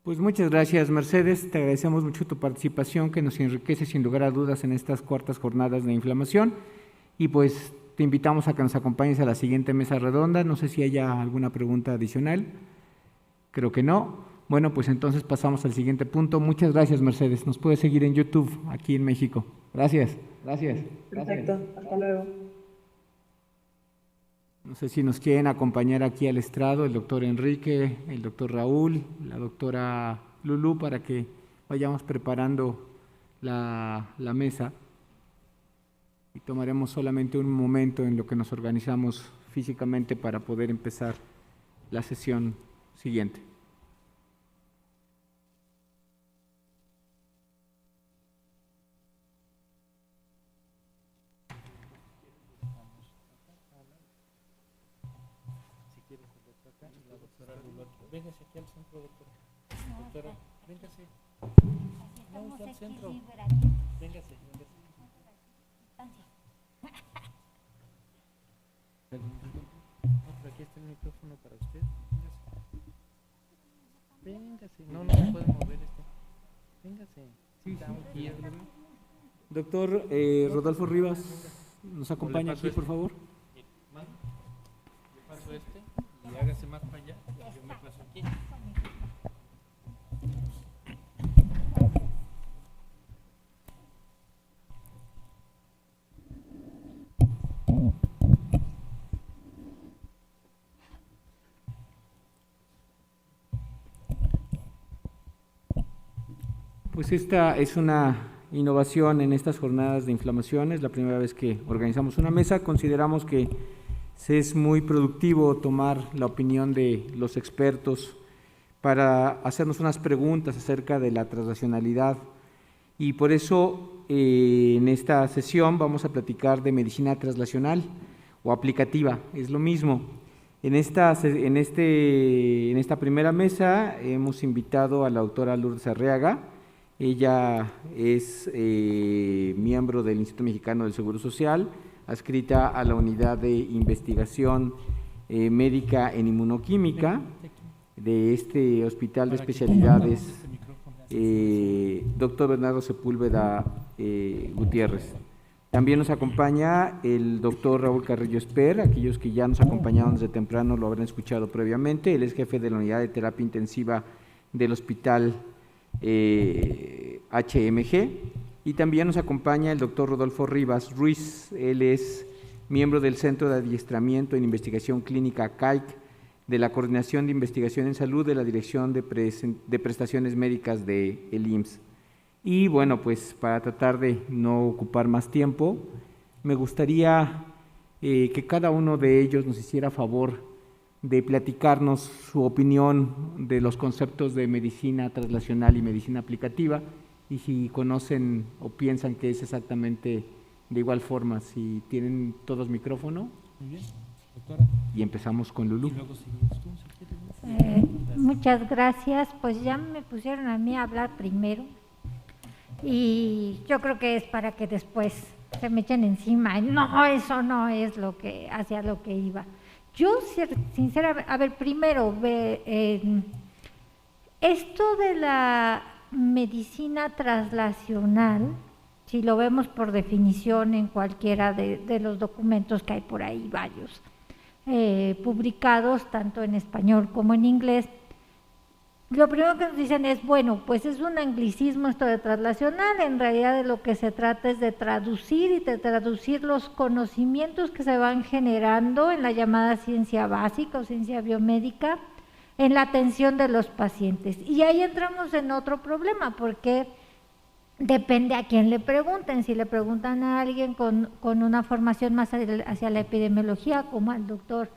Pues muchas gracias, Mercedes. Te agradecemos mucho tu participación, que nos enriquece sin lugar a dudas en estas cuartas jornadas de inflamación. Y pues te invitamos a que nos acompañes a la siguiente mesa redonda. No sé si haya alguna pregunta adicional. Creo que no. Bueno, pues entonces pasamos al siguiente punto. Muchas gracias, Mercedes. Nos puedes seguir en YouTube, aquí en México. Gracias. Perfecto, hasta luego. No sé si nos quieren acompañar aquí al estrado el doctor Enrique, el doctor Raúl, la doctora Lulú, para que vayamos preparando la mesa. Y tomaremos solamente un momento en lo que nos organizamos físicamente para poder empezar la sesión siguiente. Véngase aquí al centro, doctora. Doctora, véngase. No, aquí al centro. Véngase, véngase. No, pero aquí está el micrófono para usted. Véngase. No, no se puede mover esto. Véngase. Sí, está aquí. Doctor Rodolfo Rivas, ¿nos acompaña aquí, por favor? Yo paso y hágase más para allá. Yo me paso aquí. Pues esta es una innovación en estas jornadas de inflamación, es la primera vez que organizamos una mesa. Consideramos que es muy productivo tomar la opinión de los expertos para hacernos unas preguntas acerca de la translacionalidad, y por eso en esta sesión vamos a platicar de medicina translacional o aplicativa, es lo mismo. En esta primera mesa hemos invitado a la doctora Lourdes Arriaga. Ella es miembro del Instituto Mexicano del Seguro Social, adscrita a la Unidad de Investigación Médica en Inmunoquímica de este Hospital de Especialidades, doctor Bernardo Sepúlveda Gutiérrez. También nos acompaña el doctor Raúl Carrillo Esper. Aquellos que ya nos acompañaron desde temprano lo habrán escuchado previamente. Él es jefe de la Unidad de Terapia Intensiva del Hospital HMG, y también nos acompaña el doctor Rodolfo Rivas Ruiz. Él es miembro del Centro de Adiestramiento en Investigación Clínica CAIC, de la Coordinación de Investigación en Salud de la Dirección de Prestaciones Médicas del IMSS. Y bueno, pues para tratar de no ocupar más tiempo, me gustaría que cada uno de ellos nos hiciera favor de platicarnos su opinión de los conceptos de medicina translacional y medicina aplicativa, y si conocen o piensan que es exactamente de igual forma. Si tienen todos micrófono. Muy bien, doctora. Y empezamos con Lulú. Y luego seguimos tú, si quieres. Muchas gracias. Pues ya me pusieron a mí a hablar primero, y yo creo que es para que después se me echen encima. No, eso no es hacia lo que iba. Yo, sinceramente, a ver, primero, esto de la medicina translacional, si lo vemos por definición en cualquiera de los documentos que hay por ahí, varios, publicados tanto en español como en inglés, lo primero que nos dicen es, bueno, pues es un anglicismo esto de translacional. En realidad de lo que se trata es de traducir los conocimientos que se van generando en la llamada ciencia básica o ciencia biomédica en la atención de los pacientes. Y ahí entramos en otro problema, porque depende a quién le pregunten. Si le preguntan a alguien con una formación más hacia la epidemiología, como al doctor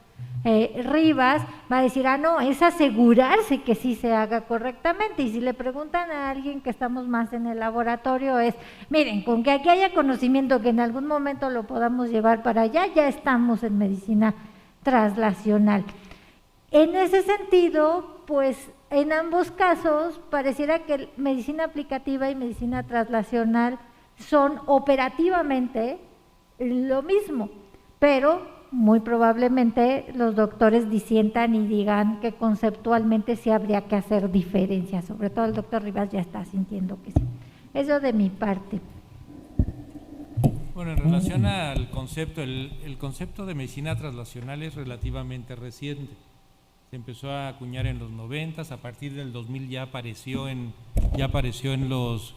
Rivas, va a decir, no, es asegurarse que sí se haga correctamente. Y si le preguntan a alguien que estamos más en el laboratorio, es, miren, con que aquí haya conocimiento que en algún momento lo podamos llevar para allá, ya estamos en medicina translacional. En ese sentido, pues en ambos casos pareciera que medicina aplicativa y medicina translacional son operativamente lo mismo, pero muy probablemente los doctores disientan y digan que conceptualmente sí habría que hacer diferencia, sobre todo el doctor Rivas ya está sintiendo que sí. Eso de mi parte. Bueno, en relación al concepto, el concepto de medicina traslacional es relativamente reciente. Se empezó a acuñar en los 90, a partir del 2000 ya apareció en los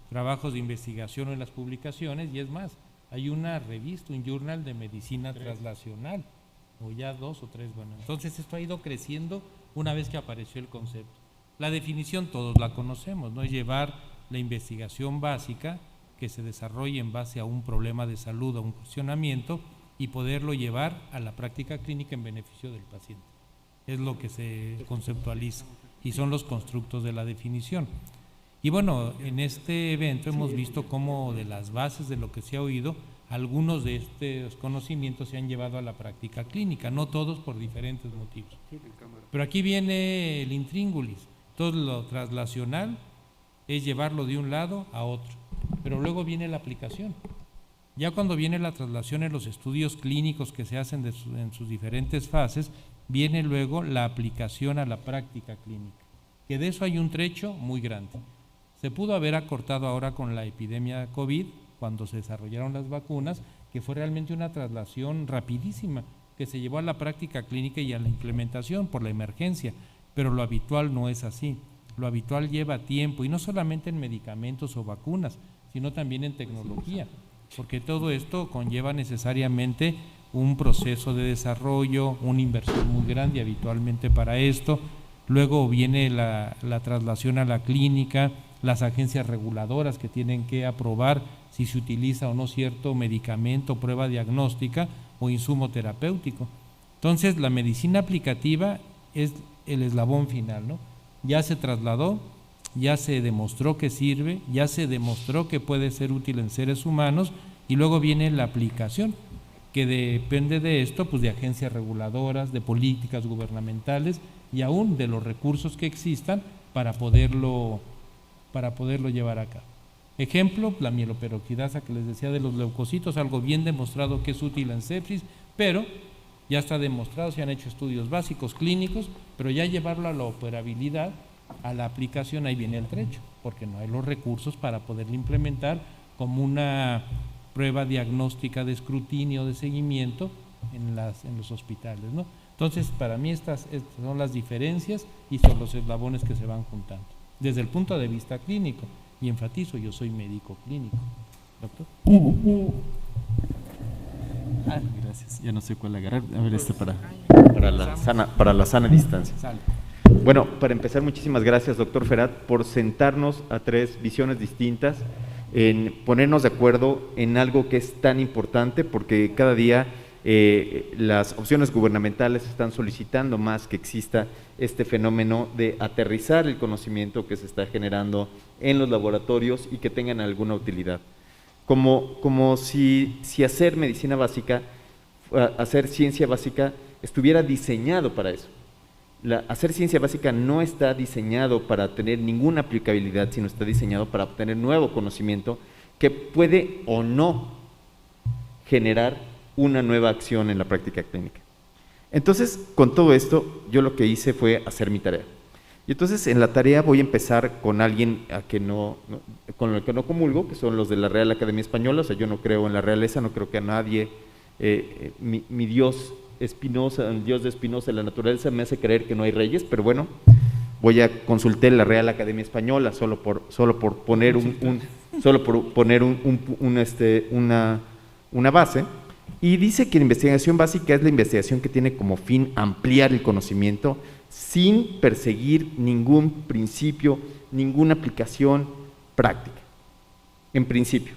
trabajos de investigación o en las publicaciones, y es más, hay una revista, un journal de medicina traslacional, o ya 2 o 3, bueno, entonces esto ha ido creciendo una vez que apareció el concepto. La definición todos la conocemos, ¿no? Es llevar la investigación básica que se desarrolle en base a un problema de salud, a un cuestionamiento, y poderlo llevar a la práctica clínica en beneficio del paciente. Es lo que se conceptualiza y son los constructos de la definición. Y bueno, en este evento hemos visto cómo de las bases de lo que se ha oído, algunos de estos conocimientos se han llevado a la práctica clínica, no todos por diferentes motivos. Pero aquí viene el intríngulis, todo lo traslacional es llevarlo de un lado a otro, pero luego viene la aplicación. Ya cuando viene la traslación en los estudios clínicos que se hacen en sus diferentes fases, viene luego la aplicación a la práctica clínica, que de eso hay un trecho muy grande. Se pudo haber acortado ahora con la epidemia COVID, cuando se desarrollaron las vacunas, que fue realmente una traslación rapidísima, que se llevó a la práctica clínica y a la implementación por la emergencia, pero lo habitual no es así. Lo habitual lleva tiempo, y no solamente en medicamentos o vacunas, sino también en tecnología, porque todo esto conlleva necesariamente un proceso de desarrollo, una inversión muy grande habitualmente para esto. Luego viene la traslación a la clínica, las agencias reguladoras que tienen que aprobar si se utiliza o no cierto medicamento, prueba diagnóstica o insumo terapéutico. Entonces, la medicina aplicativa es el eslabón final, ¿no? Ya se trasladó, ya se demostró que sirve, ya se demostró que puede ser útil en seres humanos, y luego viene la aplicación, que depende de esto, pues de agencias reguladoras, de políticas gubernamentales y aún de los recursos que existan para poderlo llevar a cabo. Ejemplo, la mieloperoxidasa que les decía de los leucocitos, algo bien demostrado que es útil en sepsis, pero ya está demostrado, se han hecho estudios básicos clínicos, pero ya llevarlo a la operabilidad, a la aplicación, ahí viene el trecho, porque no hay los recursos para poderlo implementar como una prueba diagnóstica de escrutinio, de seguimiento en los hospitales, ¿no? Entonces, para mí estas son las diferencias y son los eslabones que se van juntando, desde el punto de vista clínico, y enfatizo, yo soy médico clínico. ¿Doctor? Gracias, ya no sé cuál agarrar. A ver, para la sana distancia. Sale. Bueno, para empezar, muchísimas gracias, doctor Ferat, por sentarnos a 3 visiones distintas, en ponernos de acuerdo en algo que es tan importante, porque cada día las opciones gubernamentales están solicitando más que exista este fenómeno de aterrizar el conocimiento que se está generando en los laboratorios y que tengan alguna utilidad. Como si hacer medicina básica, hacer ciencia básica estuviera diseñado para eso. Hacer ciencia básica no está diseñado para tener ninguna aplicabilidad, sino está diseñado para obtener nuevo conocimiento que puede o no generar una nueva acción en la práctica clínica. Entonces, con todo esto, yo lo que hice fue hacer mi tarea. Y entonces, en la tarea voy a empezar con alguien con el que no comulgo, que son los de la Real Academia Española. O sea, yo no creo en la realeza, no creo que a nadie, mi Dios Spinoza, el Dios de Spinoza, la naturaleza, me hace creer que no hay reyes, pero bueno, voy a consultar la Real Academia Española solo por poner una base. Y dice que la investigación básica es la investigación que tiene como fin ampliar el conocimiento sin perseguir ningún principio, ninguna aplicación práctica. En principio.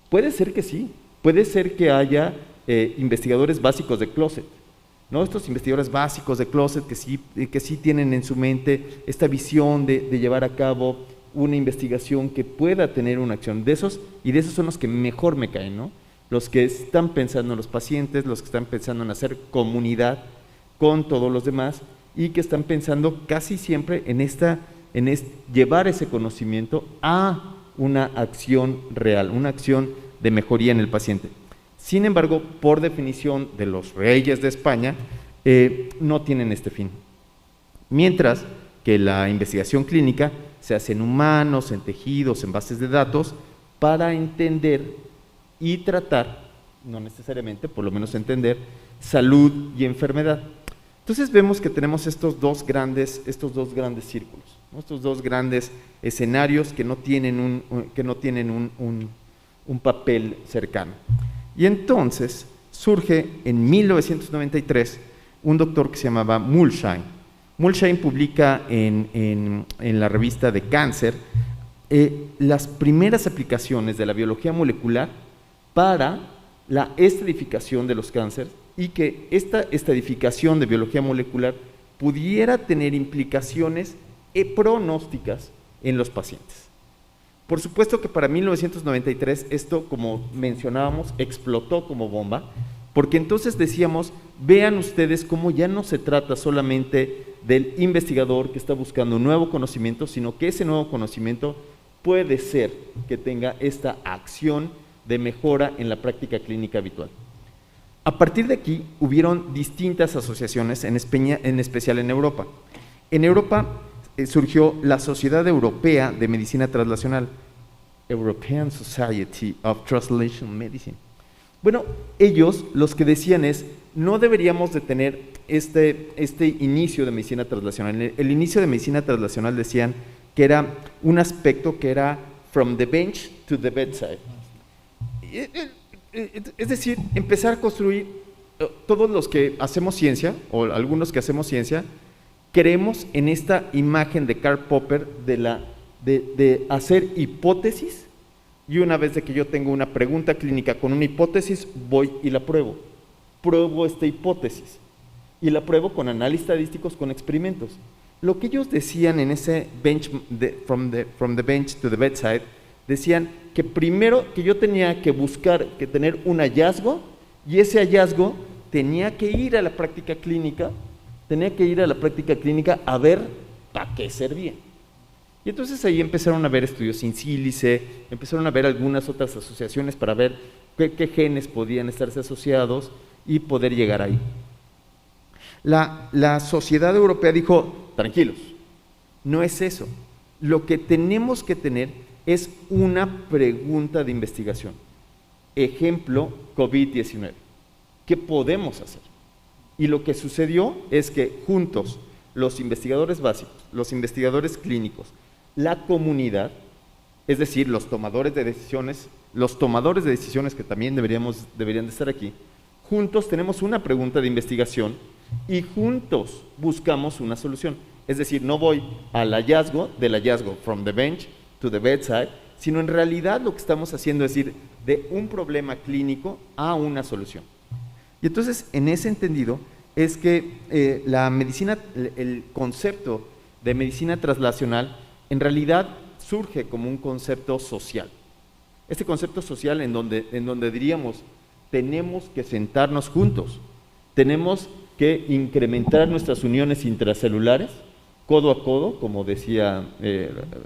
Puede ser que sí, puede ser que haya investigadores básicos de closet, ¿no? Estos investigadores básicos de closet que sí tienen en su mente esta visión de llevar a cabo una investigación que pueda tener una acción. De esos son los que mejor me caen, ¿no? Los que están pensando en los pacientes, los que están pensando en hacer comunidad con todos los demás y que están pensando casi siempre en llevar ese conocimiento a una acción real, una acción de mejoría en el paciente. Sin embargo, por definición de los reyes de España, no tienen este fin. Mientras que la investigación clínica se hace en humanos, en tejidos, en bases de datos, para entender y tratar, no necesariamente, por lo menos entender, salud y enfermedad. Entonces vemos que tenemos estos dos grandes círculos, ¿no? Estos dos grandes escenarios que no tienen un papel cercano. Y entonces surge en 1993 un doctor que se llamaba Mulshine. Mulshine publica en la revista de Cáncer las primeras aplicaciones de la biología molecular para la estadificación de los cánceres, y que esta estadificación de biología molecular pudiera tener implicaciones pronósticas en los pacientes. Por supuesto que para 1993 esto, como mencionábamos, explotó como bomba, porque entonces decíamos, vean ustedes cómo ya no se trata solamente del investigador que está buscando un nuevo conocimiento, sino que ese nuevo conocimiento puede ser que tenga esta acción de mejora en la práctica clínica habitual. A partir de aquí hubieron distintas asociaciones, en especial en Europa. En Europa surgió la Sociedad Europea de Medicina Translacional, European Society of Translational Medicine. Bueno, ellos los que decían es, no deberíamos de tener este inicio de medicina translacional. El inicio de medicina translacional decían que era un aspecto que era from the bench to the bedside. Es decir, empezar a construir, todos los que hacemos ciencia, o algunos que hacemos ciencia, creemos en esta imagen de Karl Popper de hacer hipótesis, y una vez de que yo tengo una pregunta clínica con una hipótesis, voy y la pruebo. Pruebo esta hipótesis, y la pruebo con análisis estadísticos, con experimentos. Lo que ellos decían en ese bench, from the bench to the bedside, decían que primero que yo tenía que buscar, que tener un hallazgo, y ese hallazgo tenía que ir a la práctica clínica, a ver para qué servía. Y entonces ahí empezaron a ver estudios sin sílice, empezaron a ver algunas otras asociaciones para ver qué genes podían estarse asociados y poder llegar ahí. La Sociedad Europea dijo, tranquilos, no es eso. Lo que tenemos que tener es una pregunta de investigación. Ejemplo, COVID-19. ¿Qué podemos hacer? Y lo que sucedió es que juntos los investigadores básicos, los investigadores clínicos, la comunidad, es decir, los tomadores de decisiones que también deberían de estar aquí, juntos tenemos una pregunta de investigación y juntos buscamos una solución. Es decir, no voy del hallazgo, from the bench to the bedside, sino en realidad lo que estamos haciendo es ir de un problema clínico a una solución. Y entonces, en ese entendido, es que la medicina, el concepto de medicina translacional, en realidad surge como un concepto social. Este concepto social en donde diríamos, tenemos que sentarnos juntos, tenemos que incrementar nuestras uniones intracelulares, codo a codo, como decía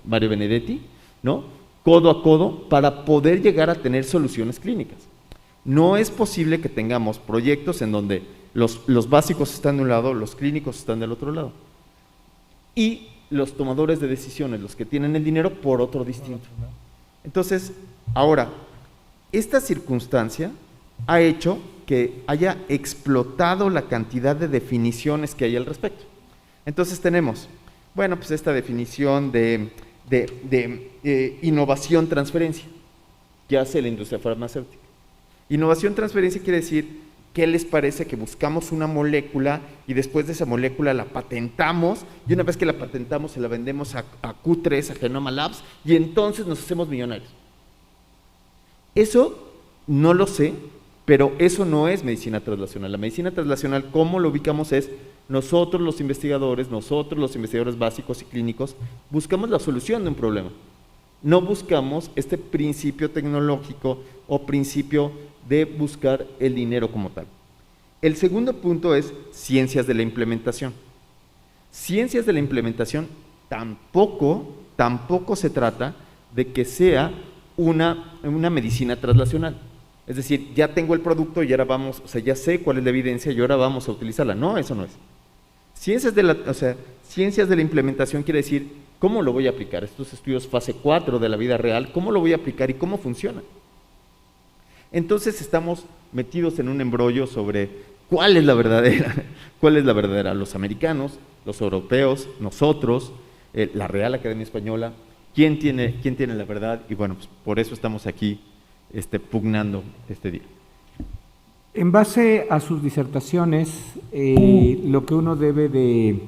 Mario Benedetti, ¿no? Codo a codo, para poder llegar a tener soluciones clínicas. No es posible que tengamos proyectos en donde los básicos están de un lado, los clínicos están del otro lado, y los tomadores de decisiones, los que tienen el dinero, por otro distinto. Entonces, ahora, esta circunstancia ha hecho que haya explotado la cantidad de definiciones que hay al respecto. Entonces tenemos, bueno, pues esta definición de innovación-transferencia que hace la industria farmacéutica. Innovación-transferencia quiere decir, ¿qué les parece que buscamos una molécula y después de esa molécula la patentamos, y una vez que la patentamos se la vendemos a Q3, a Genoma Labs, y entonces nos hacemos millonarios? Eso no lo sé, pero eso no es medicina translacional. La medicina translacional, ¿cómo lo ubicamos? Es nosotros los investigadores básicos y clínicos, buscamos la solución de un problema. No buscamos este principio tecnológico o principio de buscar el dinero como tal. El segundo punto es ciencias de la implementación. Ciencias de la implementación tampoco se trata de que sea una medicina translacional. Es decir, ya tengo el producto y ahora vamos, o sea, ya sé cuál es la evidencia y ahora vamos a utilizarla. No, eso no es. Ciencias de la implementación quiere decir, ¿cómo lo voy a aplicar? Estos estudios fase 4 de la vida real, ¿cómo lo voy a aplicar y cómo funciona? Entonces estamos metidos en un embrollo sobre cuál es la verdadera, los americanos, los europeos, nosotros, la Real Academia Española, ¿quién tiene la verdad? Y bueno, pues por eso estamos aquí pugnando este día. En base a sus disertaciones, lo que uno debe de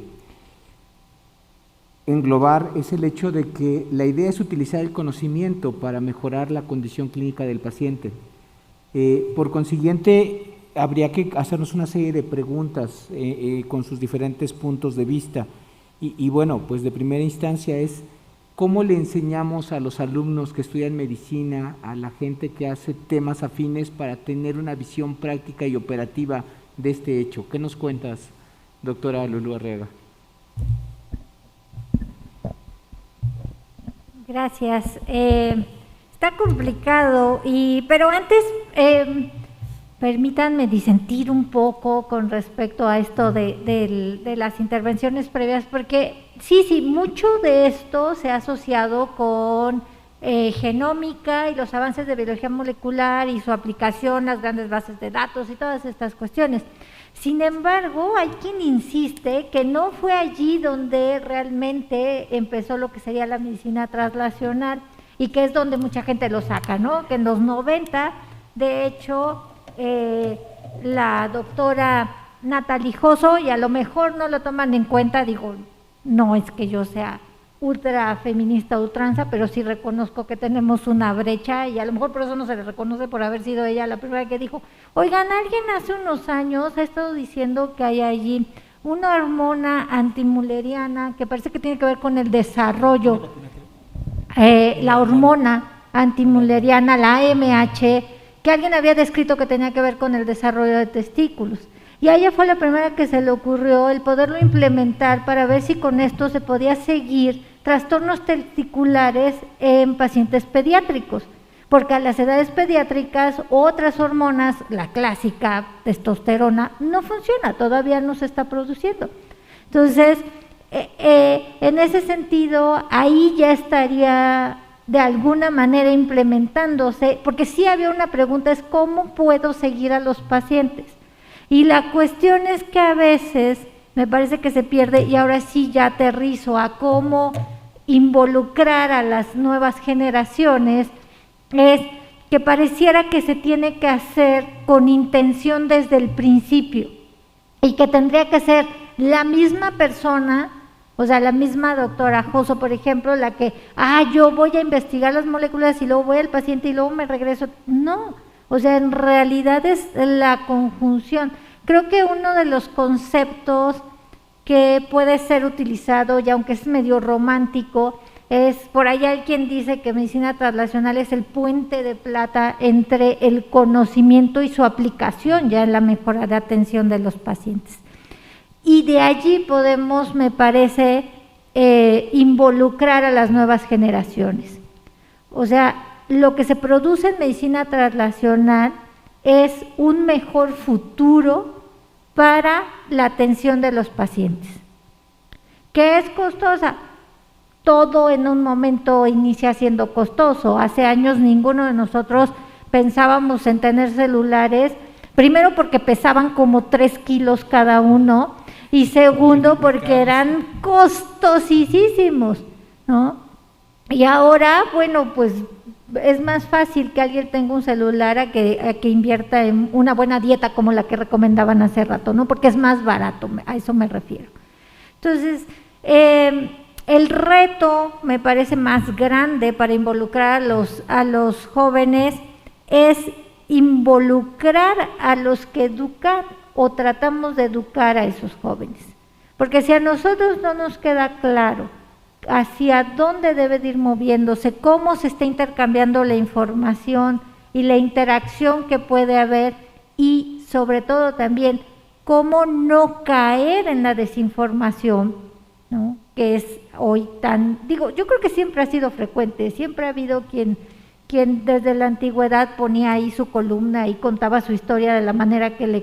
englobar es el hecho de que la idea es utilizar el conocimiento para mejorar la condición clínica del paciente. Por consiguiente, habría que hacernos una serie de preguntas con sus diferentes puntos de vista. Y bueno, pues de primera instancia es ¿cómo le enseñamos a los alumnos que estudian medicina, a la gente que hace temas afines para tener una visión práctica y operativa de este hecho? ¿Qué nos cuentas, doctora Lulú Arriaga? Gracias. Está complicado, pero antes permítanme disentir un poco con respecto a esto de las intervenciones previas, porque sí, mucho de esto se ha asociado con genómica y los avances de biología molecular y su aplicación, las grandes bases de datos y todas estas cuestiones. Sin embargo, hay quien insiste que no fue allí donde realmente empezó lo que sería la medicina translacional y que es donde mucha gente lo saca, ¿no? Que en los 90, de hecho, la doctora Natalie Josso, y a lo mejor no lo toman en cuenta, digo, no es que yo sea ultra feminista ultranza, pero sí reconozco que tenemos una brecha y a lo mejor por eso no se le reconoce por haber sido ella la primera que dijo, oigan, alguien hace unos años ha estado diciendo que hay allí una hormona antimuleriana que parece que tiene que ver con el desarrollo, la hormona antimuleriana, la AMH, que alguien había descrito que tenía que ver con el desarrollo de testículos. Y a ella fue la primera que se le ocurrió el poderlo implementar para ver si con esto se podía seguir trastornos testiculares en pacientes pediátricos, porque a las edades pediátricas otras hormonas, la clásica testosterona, no funciona, todavía no se está produciendo. Entonces, en ese sentido, ahí ya estaría de alguna manera implementándose, porque sí había una pregunta, es ¿cómo puedo seguir a los pacientes? Y la cuestión es que a veces me parece que se pierde, y ahora sí ya aterrizo a cómo involucrar a las nuevas generaciones, es que pareciera que se tiene que hacer con intención desde el principio y que tendría que ser la misma persona, o sea, la misma doctora Josso, por ejemplo, la que, yo voy a investigar las moléculas y luego voy al paciente y luego me regreso. No, o sea, en realidad es la conjunción. Creo que uno de los conceptos que puede ser utilizado, y aunque es medio romántico, es, por ahí hay quien dice que medicina translacional es el puente de plata entre el conocimiento y su aplicación ya en la mejora de atención de los pacientes. Y de allí podemos, me parece, involucrar a las nuevas generaciones. O sea, lo que se produce en medicina translacional es un mejor futuro para la atención de los pacientes. ¿Qué es costosa? Todo en un momento inicia siendo costoso. Hace años ninguno de nosotros pensábamos en tener celulares, primero porque pesaban como 3 kilos cada uno, y segundo porque eran costosísimos, ¿no? Y ahora, bueno, pues es más fácil que alguien tenga un celular a que invierta en una buena dieta como la que recomendaban hace rato, ¿no? Porque es más barato, a eso me refiero. Entonces, el reto me parece más grande para involucrar a los jóvenes es involucrar a los que educan o tratamos de educar a esos jóvenes. Porque si a nosotros no nos queda claro hacia dónde debe de ir moviéndose, cómo se está intercambiando la información y la interacción que puede haber, y sobre todo también cómo no caer en la desinformación, ¿no? Que es hoy tan, digo, yo creo que siempre ha sido frecuente, siempre ha habido quien quien desde la antigüedad ponía ahí su columna y contaba su historia de la manera que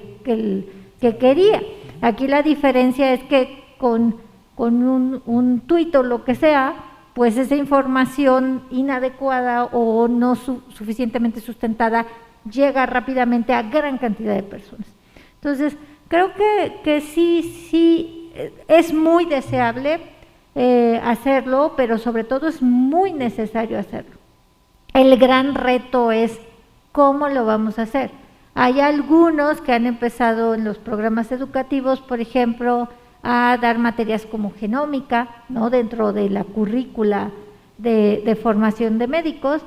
quería. Aquí la diferencia es que con un tuit o lo que sea, pues esa información inadecuada o no suficientemente sustentada llega rápidamente a gran cantidad de personas. Entonces, creo que sí es muy deseable hacerlo, pero sobre todo es muy necesario hacerlo. El gran reto es cómo lo vamos a hacer. Hay algunos que han empezado en los programas educativos, por ejemplo, a dar materias como genómica, ¿no?, dentro de la currícula de formación de médicos,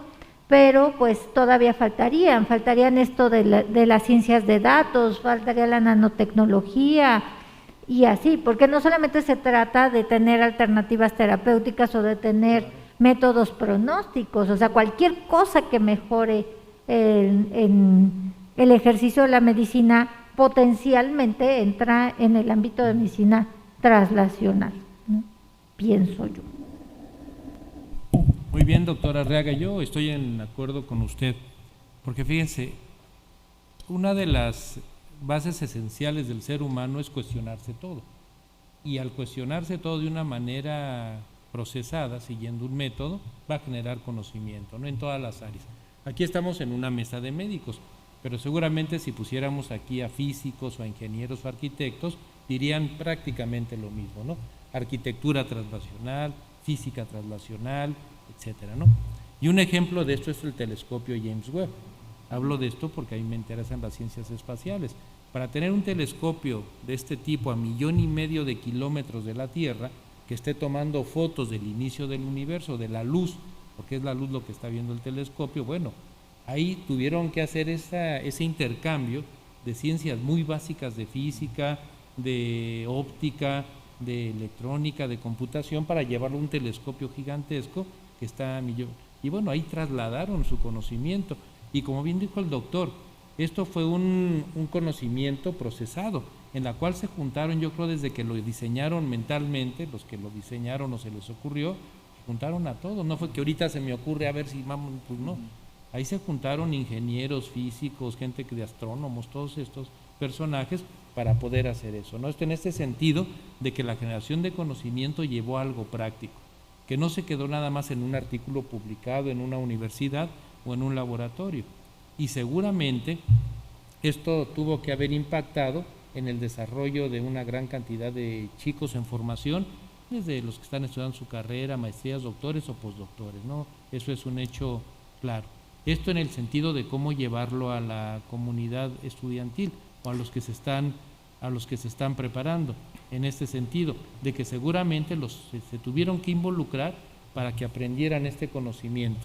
pero pues todavía faltarían esto de las ciencias de datos, faltaría la nanotecnología y así, porque no solamente se trata de tener alternativas terapéuticas o de tener métodos pronósticos, o sea, cualquier cosa que mejore en el ejercicio de la medicina potencialmente entra en el ámbito de medicina traslacional, ¿no?, pienso yo. Muy bien, doctora Arriaga, yo estoy en acuerdo con usted, porque fíjense, una de las bases esenciales del ser humano es cuestionarse todo, y al cuestionarse todo de una manera procesada, siguiendo un método, va a generar conocimiento, ¿no?, en todas las áreas. Aquí estamos en una mesa de médicos, pero seguramente si pusiéramos aquí a físicos o a ingenieros o arquitectos, dirían prácticamente lo mismo, ¿no? Arquitectura traslacional, física traslacional, etcétera, ¿no? Y un ejemplo de esto es el telescopio James Webb. Hablo de esto porque a mí me interesan las ciencias espaciales. Para tener un telescopio de este tipo a 1,5 millones de kilómetros de la Tierra, que esté tomando fotos del inicio del universo, de la luz, porque es la luz lo que está viendo el telescopio, bueno, ahí tuvieron que hacer ese intercambio de ciencias muy básicas de física, de óptica, de electrónica, de computación, para llevarlo a un telescopio gigantesco que está a millón. Y bueno, ahí trasladaron su conocimiento. Y como bien dijo el doctor, esto fue un conocimiento procesado, en la cual se juntaron, yo creo, desde que lo diseñaron mentalmente, los que lo diseñaron o se les ocurrió, juntaron a todos. No fue que ahorita se me ocurre a ver si vamos, pues no. Ahí se juntaron ingenieros, físicos, gente de astrónomos, todos estos personajes para poder hacer eso, ¿no? En este sentido de que la generación de conocimiento llevó a algo práctico, que no se quedó nada más en un artículo publicado en una universidad o en un laboratorio. Y seguramente esto tuvo que haber impactado en el desarrollo de una gran cantidad de chicos en formación, desde los que están estudiando su carrera, maestrías, doctores o postdoctores, ¿no? Eso es un hecho claro. Esto en el sentido de cómo llevarlo a la comunidad estudiantil o a los que se están preparando, en este sentido, de que seguramente se tuvieron que involucrar para que aprendieran este conocimiento.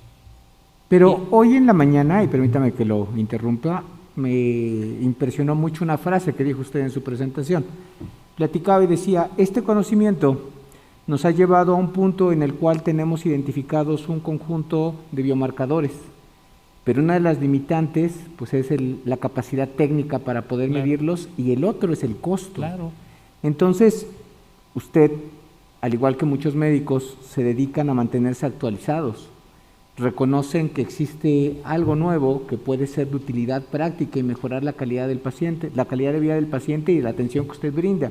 Pero hoy en la mañana, y permítame que lo interrumpa, me impresionó mucho una frase que dijo usted en su presentación. Platicaba y decía, este conocimiento nos ha llevado a un punto en el cual tenemos identificados un conjunto de biomarcadores, pero una de las limitantes pues es la capacidad técnica para poder medirlos, y el otro es el costo. Claro. Entonces, usted, al igual que muchos médicos, se dedican a mantenerse actualizados. Reconocen que existe algo nuevo que puede ser de utilidad práctica y mejorar la calidad del paciente, la calidad de vida del paciente y la atención que usted brinda.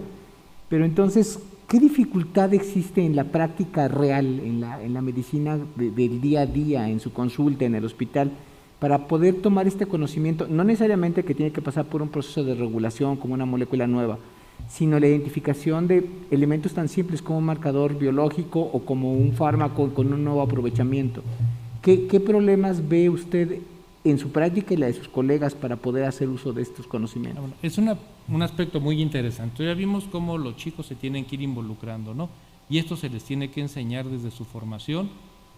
Pero entonces, ¿qué dificultad existe en la práctica real, en la medicina del día a día, en su consulta, en el hospital, para poder tomar este conocimiento? No necesariamente que tiene que pasar por un proceso de regulación como una molécula nueva, sino la identificación de elementos tan simples como un marcador biológico o como un fármaco con un nuevo aprovechamiento. ¿Qué problemas ve usted en su práctica y la de sus colegas para poder hacer uso de estos conocimientos? Bueno, es un aspecto muy interesante. Ya vimos cómo los chicos se tienen que ir involucrando, ¿no? Y esto se les tiene que enseñar desde su formación,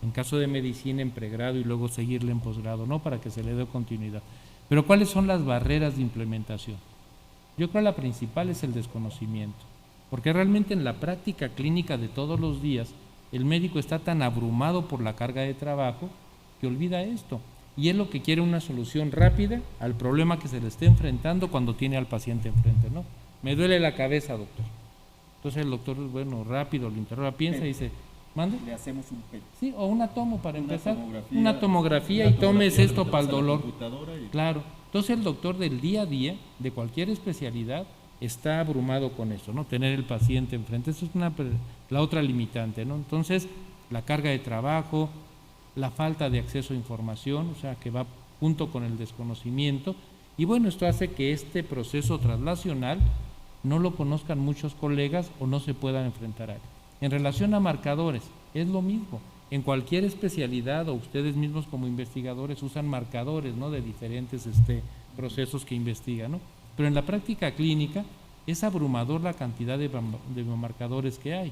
en caso de medicina en pregrado y luego seguirle en posgrado, ¿no?, para que se le dé continuidad. Pero ¿cuáles son las barreras de implementación? Yo creo que la principal es el desconocimiento, porque realmente en la práctica clínica de todos los días, el médico está tan abrumado por la carga de trabajo que olvida esto, y es lo que quiere, una solución rápida al problema que se le está enfrentando cuando tiene al paciente enfrente, ¿no? Me duele la cabeza, doctor. Entonces el doctor, bueno, rápido lo interroga, piensa y dice, ¿Mande? Le hacemos un PET. Sí, o una tomo para empezar. tomografía, Una tomografía y una tomes tomografía, esto lo para el metemos a la dolor. computadora y- Claro. Entonces el doctor del día a día, de cualquier especialidad, está abrumado con eso, ¿no? Tener el paciente enfrente. Eso es la otra limitante, ¿no? Entonces, la carga de trabajo, la falta de acceso a información, o sea, que va junto con el desconocimiento. Y bueno, esto hace que este proceso traslacional no lo conozcan muchos colegas o no se puedan enfrentar a él. En relación a marcadores, es lo mismo. En cualquier especialidad o ustedes mismos como investigadores usan marcadores, ¿no? De diferentes procesos que investigan, ¿no? Pero en la práctica clínica es abrumador la cantidad de biomarcadores que hay.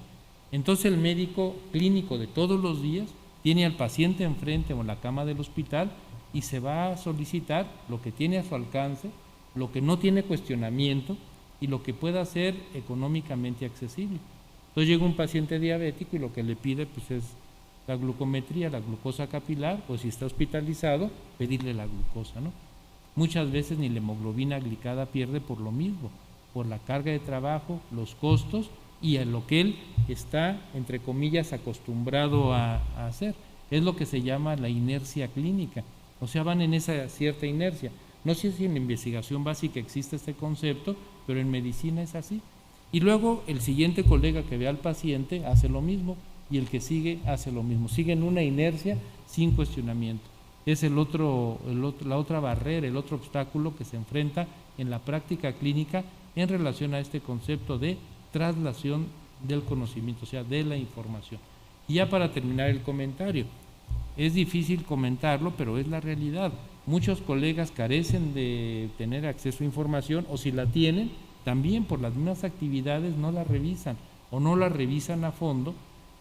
Entonces el médico clínico de todos los días tiene al paciente enfrente o en la cama del hospital y se va a solicitar lo que tiene a su alcance, lo que no tiene cuestionamiento y lo que pueda ser económicamente accesible. Entonces llega un paciente diabético y lo que le pide pues es la glucometría, la glucosa capilar, o si está hospitalizado, pedirle la glucosa, ¿no? Muchas veces ni la hemoglobina glicada pierde por lo mismo, por la carga de trabajo, los costos y a lo que él está, entre comillas, acostumbrado a hacer. Es lo que se llama la inercia clínica, o sea, van en esa cierta inercia. No sé si en la investigación básica existe este concepto, pero en medicina es así. Y luego el siguiente colega que ve al paciente hace lo mismo y el que sigue hace lo mismo. Sigue en una inercia sin cuestionamiento. Es la otra barrera, el otro obstáculo que se enfrenta en la práctica clínica en relación a este concepto de traslación del conocimiento, o sea, de la información. Y ya para terminar el comentario, es difícil comentarlo, pero es la realidad. Muchos colegas carecen de tener acceso a información o si la tienen, también por las mismas actividades no la revisan o no la revisan a fondo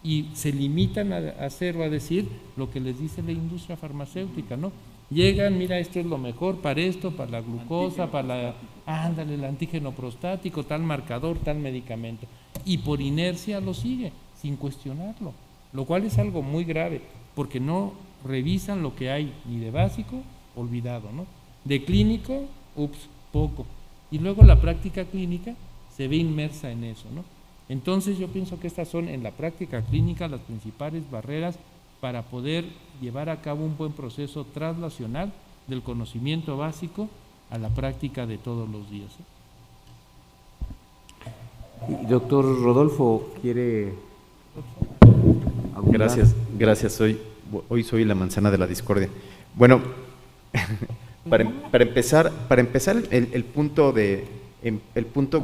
y se limitan a hacer o a decir lo que les dice la industria farmacéutica, ¿no? Llegan, mira, esto es lo mejor para esto, para la glucosa, para la, ándale, el antígeno prostático, tal marcador, tal medicamento. Y por inercia lo sigue, sin cuestionarlo, lo cual es algo muy grave, porque no revisan lo que hay ni de básico, olvidado, ¿no? De clínico, poco. Y luego la práctica clínica se ve inmersa en eso, ¿no? Entonces yo pienso que estas son en la práctica clínica las principales barreras para poder llevar a cabo un buen proceso traslacional del conocimiento básico a la práctica de todos los días. Y doctor Rodolfo, ¿quiere abundar? Gracias. Hoy soy la manzana de la discordia. Bueno, para empezar el punto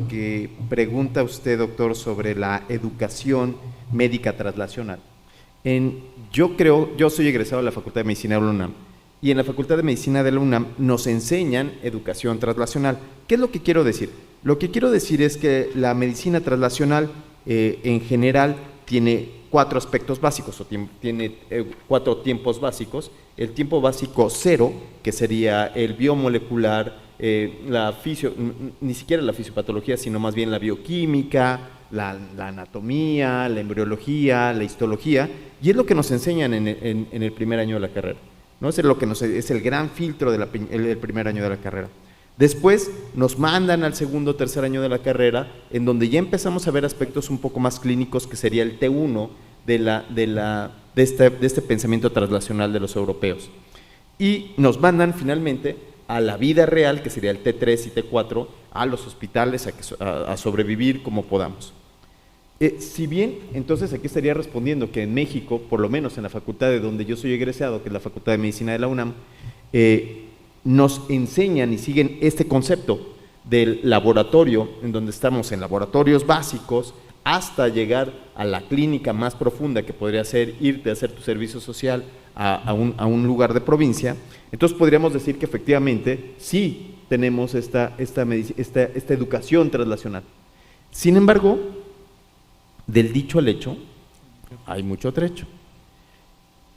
que pregunta usted, doctor, sobre la educación médica traslacional. Yo soy egresado de la Facultad de Medicina de la UNAM y en la Facultad de Medicina de la UNAM nos enseñan educación traslacional. ¿Qué es lo que quiero decir? Lo que quiero decir es que la medicina traslacional en general tiene 4 aspectos básicos, o tiene 4 tiempos básicos. El tiempo básico 0, que sería el biomolecular, ni siquiera la fisiopatología, sino más bien la bioquímica, la anatomía, la embriología, la histología, y es lo que nos enseñan en el primer año de la carrera, ¿no? Es el gran filtro del primer año de la carrera. Después nos mandan al segundo o tercer año de la carrera, en donde ya empezamos a ver aspectos un poco más clínicos, que sería el T1 de este pensamiento traslacional de los europeos. Y nos mandan finalmente a la vida real, que sería el T3 y T4, a los hospitales, a sobrevivir como podamos. Si bien, entonces aquí estaría respondiendo que en México, por lo menos en la facultad de donde yo soy egresado, que es la Facultad de Medicina de la UNAM, nos enseñan y siguen este concepto del laboratorio, en donde estamos en laboratorios básicos, hasta llegar a la clínica más profunda, que podría ser irte a hacer tu servicio social a un lugar de provincia. Entonces podríamos decir que efectivamente sí tenemos esta educación traslacional. Sin embargo, del dicho al hecho hay mucho trecho.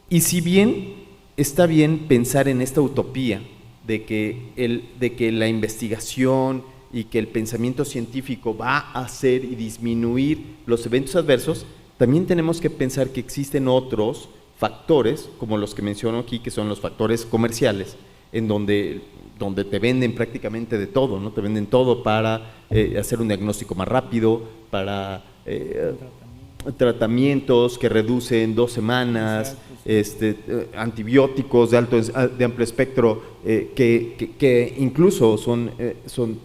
Y si bien está bien pensar en esta utopía de que la investigación y que el pensamiento científico va a hacer y disminuir los eventos adversos, también tenemos que pensar que existen otros factores, como los que menciono aquí, que son los factores comerciales, en donde te venden prácticamente de todo, ¿no? Te venden todo para hacer un diagnóstico más rápido, para tratamientos que reducen 2 semanas, antibióticos de amplio espectro que incluso son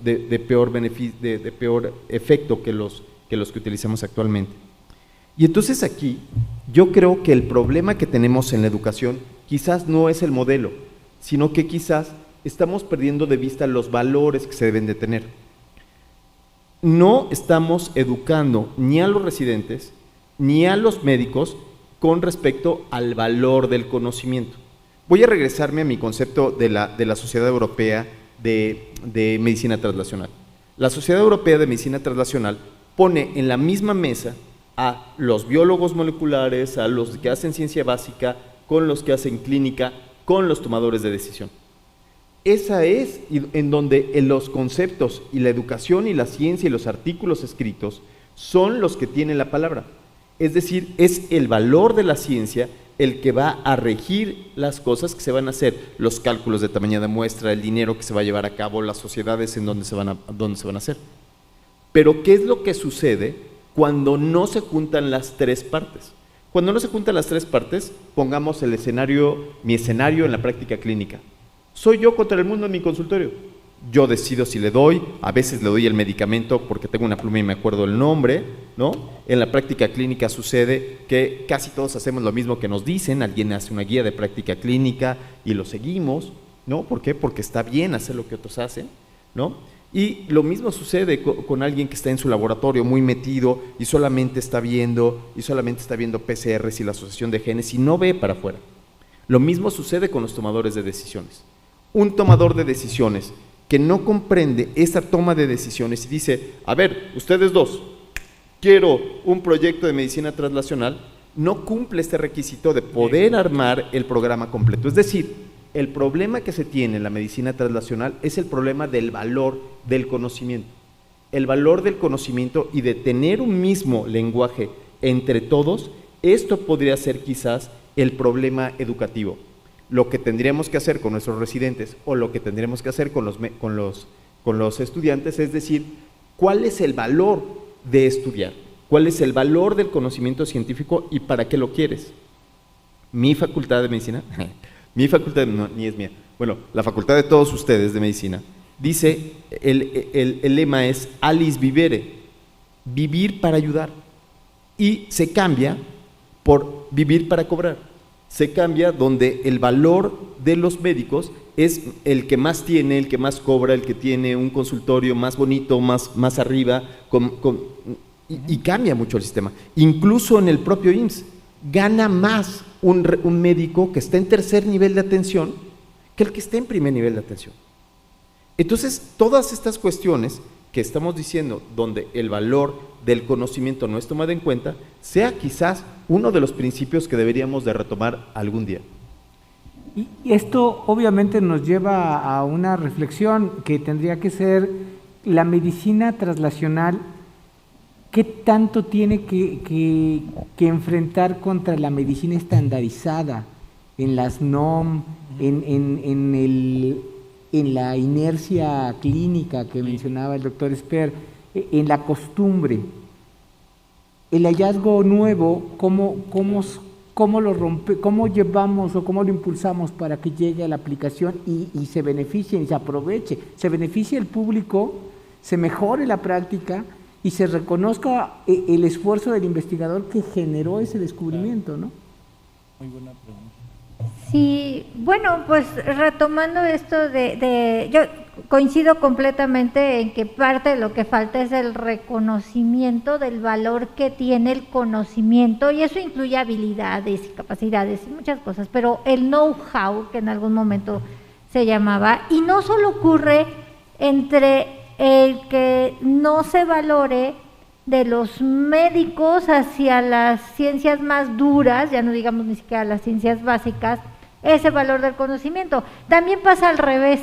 de peor efecto que los que utilizamos actualmente. Y entonces aquí yo creo que el problema que tenemos en la educación quizás no es el modelo, sino que quizás estamos perdiendo de vista los valores que se deben de tener. No estamos educando ni a los residentes ni a los médicos con respecto al valor del conocimiento. Voy a regresarme a mi concepto de la Sociedad Europea de Medicina Translacional. La Sociedad Europea de Medicina Translacional pone en la misma mesa a los biólogos moleculares, a los que hacen ciencia básica, con los que hacen clínica, con los tomadores de decisión. Esa es en donde los conceptos y la educación y la ciencia y los artículos escritos son los que tienen la palabra. Es decir, es el valor de la ciencia el que va a regir las cosas que se van a hacer, los cálculos de tamaño de muestra, el dinero que se va a llevar a cabo, las sociedades en donde se van a hacer. Pero ¿qué es lo que sucede cuando no se juntan las tres partes? Cuando no se juntan las tres partes, pongamos mi escenario en la práctica clínica. Soy yo contra el mundo en mi consultorio. Yo decido si le doy, a veces le doy el medicamento porque tengo una pluma y me acuerdo el nombre, ¿no? En la práctica clínica sucede que casi todos hacemos lo mismo que nos dicen, alguien hace una guía de práctica clínica y lo seguimos, ¿no? ¿Por qué? Porque está bien hacer lo que otros hacen, ¿no? Y lo mismo sucede con alguien que está en su laboratorio muy metido y solamente está viendo PCRs y la asociación de genes y no ve para afuera. Lo mismo sucede con los tomadores de decisiones. Un tomador de decisiones que no comprende esa toma de decisiones y dice, a ver, ustedes dos, quiero un proyecto de medicina translacional, no cumple este requisito de poder armar el programa completo. Es decir, el problema que se tiene en la medicina translacional es el problema del valor del conocimiento. El valor del conocimiento y de tener un mismo lenguaje entre todos, esto podría ser quizás el problema educativo. Lo que tendríamos que hacer con nuestros residentes o lo que tendríamos que hacer con los estudiantes es decir, ¿cuál es el valor de estudiar? ¿Cuál es el valor del conocimiento científico y para qué lo quieres? Mi facultad de medicina, no, ni es mía, bueno, la facultad de todos ustedes de medicina, dice, el lema es Alice Vivere, vivir para ayudar, y se cambia por vivir para cobrar. Se cambia donde el valor de los médicos es el que más tiene, el que más cobra, el que tiene un consultorio más bonito, más arriba, y cambia mucho el sistema. Incluso en el propio IMSS, gana más un médico que está en tercer nivel de atención que el que está en primer nivel de atención. Entonces, todas estas cuestiones que estamos diciendo, donde el valor del conocimiento no es tomado en cuenta, sea quizás uno de los principios que deberíamos de retomar algún día. Y esto obviamente nos lleva a una reflexión que tendría que ser la medicina translacional, ¿qué tanto tiene que enfrentar contra la medicina estandarizada en las NOM, en la inercia clínica que mencionaba el doctor Esper, en la costumbre? El hallazgo nuevo, ¿cómo lo rompe, cómo llevamos o cómo lo impulsamos para que llegue a la aplicación y se beneficie y se aproveche, se beneficie el público, se mejore la práctica y se reconozca el esfuerzo del investigador que generó ese descubrimiento, ¿no? Muy buena pregunta. Sí, bueno, pues retomando esto yo coincido completamente en que parte de lo que falta es el reconocimiento del valor que tiene el conocimiento, y eso incluye habilidades y capacidades y muchas cosas, pero el know-how, que en algún momento se llamaba, y no solo ocurre entre el que no se valore de los médicos hacia las ciencias más duras, ya no digamos ni siquiera las ciencias básicas, ese valor del conocimiento. También pasa al revés,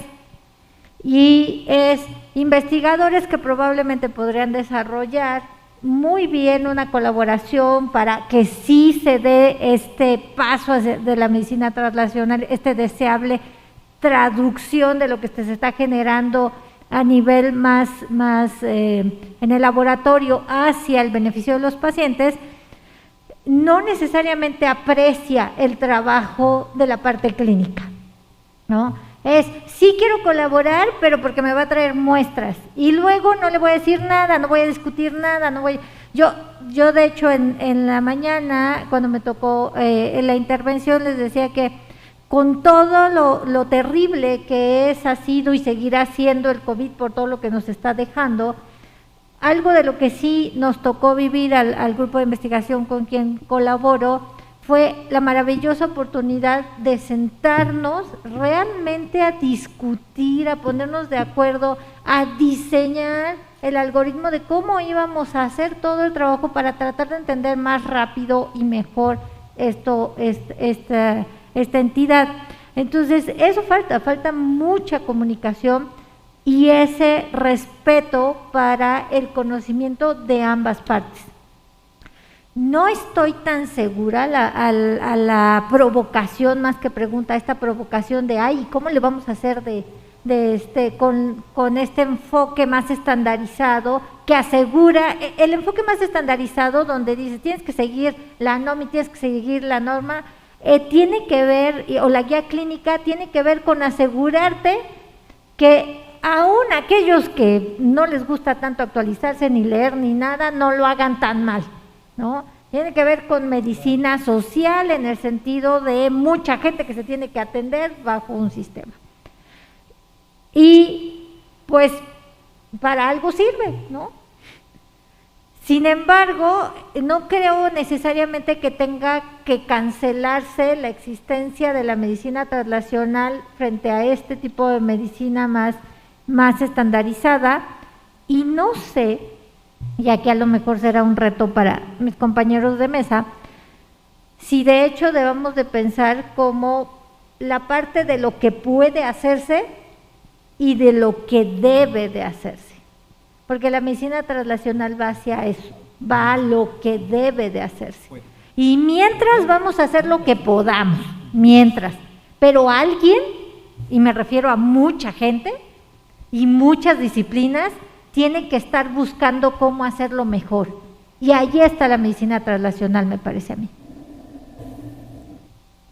y es investigadores que probablemente podrían desarrollar muy bien una colaboración para que sí se dé este paso de la medicina translacional, este deseable traducción de lo que se está generando a nivel más en el laboratorio hacia el beneficio de los pacientes, no necesariamente aprecia el trabajo de la parte clínica, ¿no? Sí quiero colaborar, pero porque me va a traer muestras, y luego no le voy a decir nada, no voy a discutir nada, no voy... Yo de hecho en la mañana, cuando me tocó en la intervención, les decía que con todo lo terrible que ha sido y seguirá siendo el COVID por todo lo que nos está dejando, algo de lo que sí nos tocó vivir al grupo de investigación con quien colaboro fue la maravillosa oportunidad de sentarnos realmente a discutir, a ponernos de acuerdo, a diseñar el algoritmo de cómo íbamos a hacer todo el trabajo para tratar de entender más rápido y mejor esta entidad. Entonces, eso falta mucha comunicación y ese respeto para el conocimiento de ambas partes. No estoy tan segura a la provocación, más que pregunta, esta provocación de, ay, ¿cómo le vamos a hacer con este enfoque más estandarizado que asegura, el enfoque más estandarizado donde dice, tienes que seguir la norma y tienes que seguir la norma, tiene que ver, o la guía clínica tiene que ver con asegurarte que aún aquellos que no les gusta tanto actualizarse, ni leer, ni nada, no lo hagan tan mal, ¿no? Tiene que ver con medicina social en el sentido de mucha gente que se tiene que atender bajo un sistema. Y pues para algo sirve, ¿no? Sin embargo, no creo necesariamente que tenga que cancelarse la existencia de la medicina translacional frente a este tipo de medicina más estandarizada, y no sé, y aquí a lo mejor será un reto para mis compañeros de mesa, si de hecho debemos de pensar como la parte de lo que puede hacerse y de lo que debe de hacerse, porque la medicina translacional va hacia eso, va a lo que debe de hacerse, y mientras vamos a hacer lo que podamos, pero alguien, y me refiero a mucha gente y muchas disciplinas, tiene que estar buscando cómo hacerlo mejor, y ahí está la medicina translacional, me parece a mí.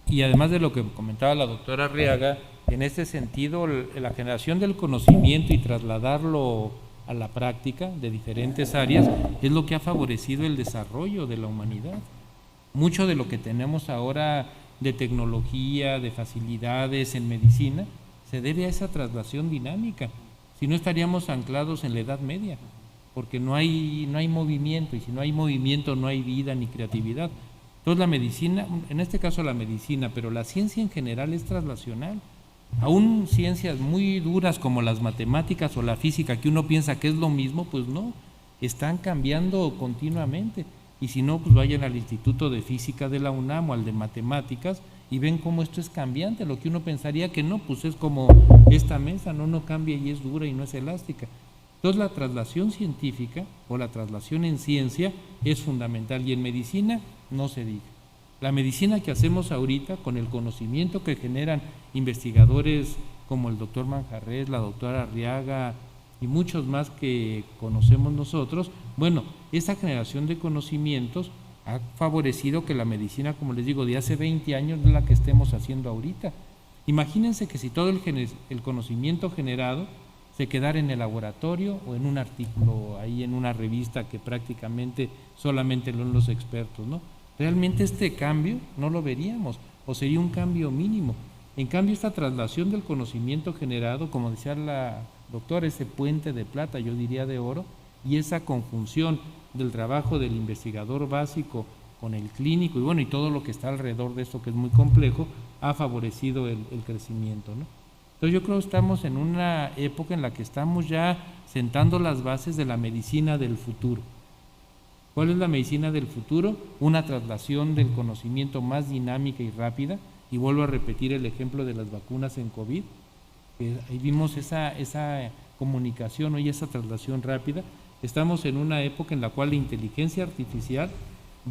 Y además de lo que comentaba la doctora Arriaga, en este sentido, la generación del conocimiento y trasladarlo a la práctica de diferentes áreas es lo que ha favorecido el desarrollo de la humanidad. Mucho de lo que tenemos ahora de tecnología, de facilidades en medicina, se debe a esa traslación dinámica. Si no, estaríamos anclados en la Edad Media, porque no hay movimiento, y si no hay movimiento no hay vida ni creatividad. Entonces la medicina, en este caso la medicina, pero la ciencia en general es traslacional. Aún ciencias muy duras como las matemáticas o la física, que uno piensa que es lo mismo, pues no, están cambiando continuamente. Y si no, pues vayan al Instituto de Física de la UNAM o al de Matemáticas y ven cómo esto es cambiante. Lo que uno pensaría que no, pues es como esta mesa, no cambia y es dura y no es elástica. Entonces la traslación científica o la traslación en ciencia es fundamental, y en medicina no se diga. La medicina que hacemos ahorita, con el conocimiento que generan investigadores como el doctor Manjarrés, la doctora Arriaga y muchos más que conocemos nosotros, bueno, esa generación de conocimientos ha favorecido que la medicina, como les digo, de hace 20 años no es la que estemos haciendo ahorita. Imagínense que si todo el conocimiento generado se quedara en el laboratorio o en un artículo ahí en una revista que prácticamente solamente lo leen los expertos, ¿no? Realmente este cambio no lo veríamos, o sería un cambio mínimo. En cambio, esta traslación del conocimiento generado, como decía la doctora, ese puente de plata, yo diría de oro, y esa conjunción del trabajo del investigador básico con el clínico y bueno, y todo lo que está alrededor de esto, que es muy complejo, ha favorecido el crecimiento, ¿no? Entonces yo creo que estamos en una época en la que estamos ya sentando las bases de la medicina del futuro. ¿Cuál es la medicina del futuro? Una traslación del conocimiento más dinámica y rápida, y vuelvo a repetir el ejemplo de las vacunas en COVID, ahí vimos esa comunicación, ¿no? Y esa traslación rápida. Estamos en una época en la cual la inteligencia artificial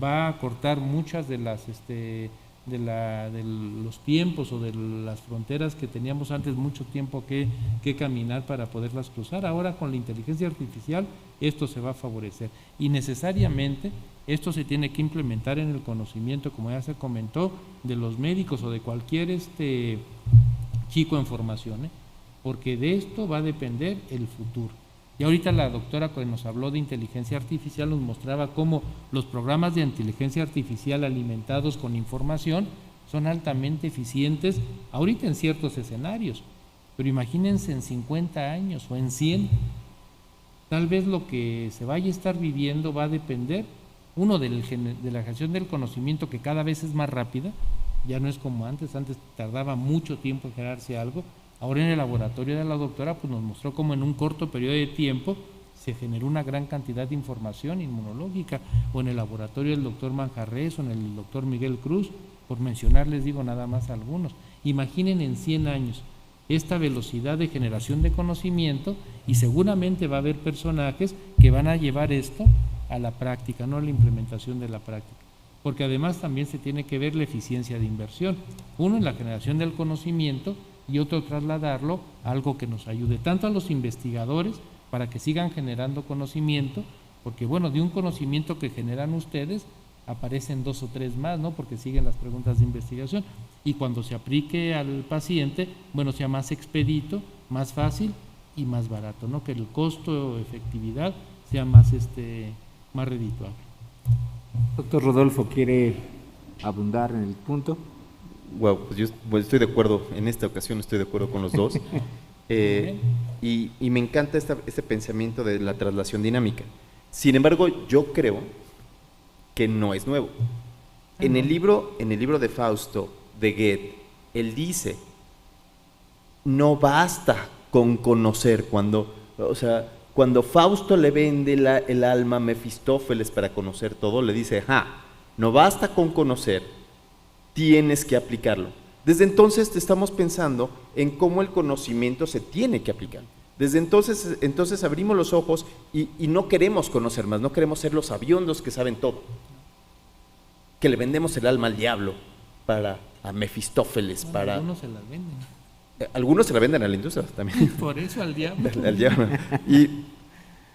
va a cortar muchas de de los tiempos o de las fronteras que teníamos antes mucho tiempo que caminar para poderlas cruzar. Ahora con la inteligencia artificial esto se va a favorecer y necesariamente esto se tiene que implementar en el conocimiento, como ya se comentó, de los médicos o de cualquier chico en formación, porque de esto va a depender el futuro. Y ahorita la doctora cuando nos habló de inteligencia artificial nos mostraba cómo los programas de inteligencia artificial alimentados con información son altamente eficientes ahorita en ciertos escenarios, pero imagínense en 50 años o en 100, tal vez lo que se vaya a estar viviendo va a depender, uno, de la generación del conocimiento que cada vez es más rápida, ya no es como antes tardaba mucho tiempo en generarse algo. Ahora en el laboratorio de la doctora pues nos mostró cómo en un corto periodo de tiempo se generó una gran cantidad de información inmunológica, o en el laboratorio del doctor Manjarres o en el doctor Miguel Cruz, por mencionarles digo nada más algunos. Imaginen en 100 años esta velocidad de generación de conocimiento y seguramente va a haber personajes que van a llevar esto a la práctica, no a la implementación de la práctica. Porque además también se tiene que ver la eficiencia de inversión, uno en la generación del conocimiento y otro trasladarlo a algo que nos ayude tanto a los investigadores para que sigan generando conocimiento, porque bueno, de un conocimiento que generan ustedes aparecen 2 o 3 más, ¿no? Porque siguen las preguntas de investigación y cuando se aplique al paciente, bueno, sea más expedito, más fácil y más barato, ¿no? Que el costo o efectividad sea más redituable. Doctor Rodolfo, ¿quiere abundar en el punto? Wow, pues yo estoy de acuerdo, en esta ocasión estoy de acuerdo con los dos. Y me encanta este pensamiento de la traslación dinámica. Sin embargo, yo creo que no es nuevo. En el libro de Fausto, de Goethe, él dice, no basta con conocer. Cuando Fausto le vende el alma a Mefistófeles para conocer todo, le dice, no basta con conocer, tienes que aplicarlo. Desde entonces estamos pensando en cómo el conocimiento se tiene que aplicar. Desde entonces abrimos los ojos y no queremos conocer más, no queremos ser los sabiondos que saben todo, que le vendemos el alma al diablo, a Mefistófeles, para… Algunos se las venden. Algunos se la venden a la industria también. Por eso al diablo. Al diablo.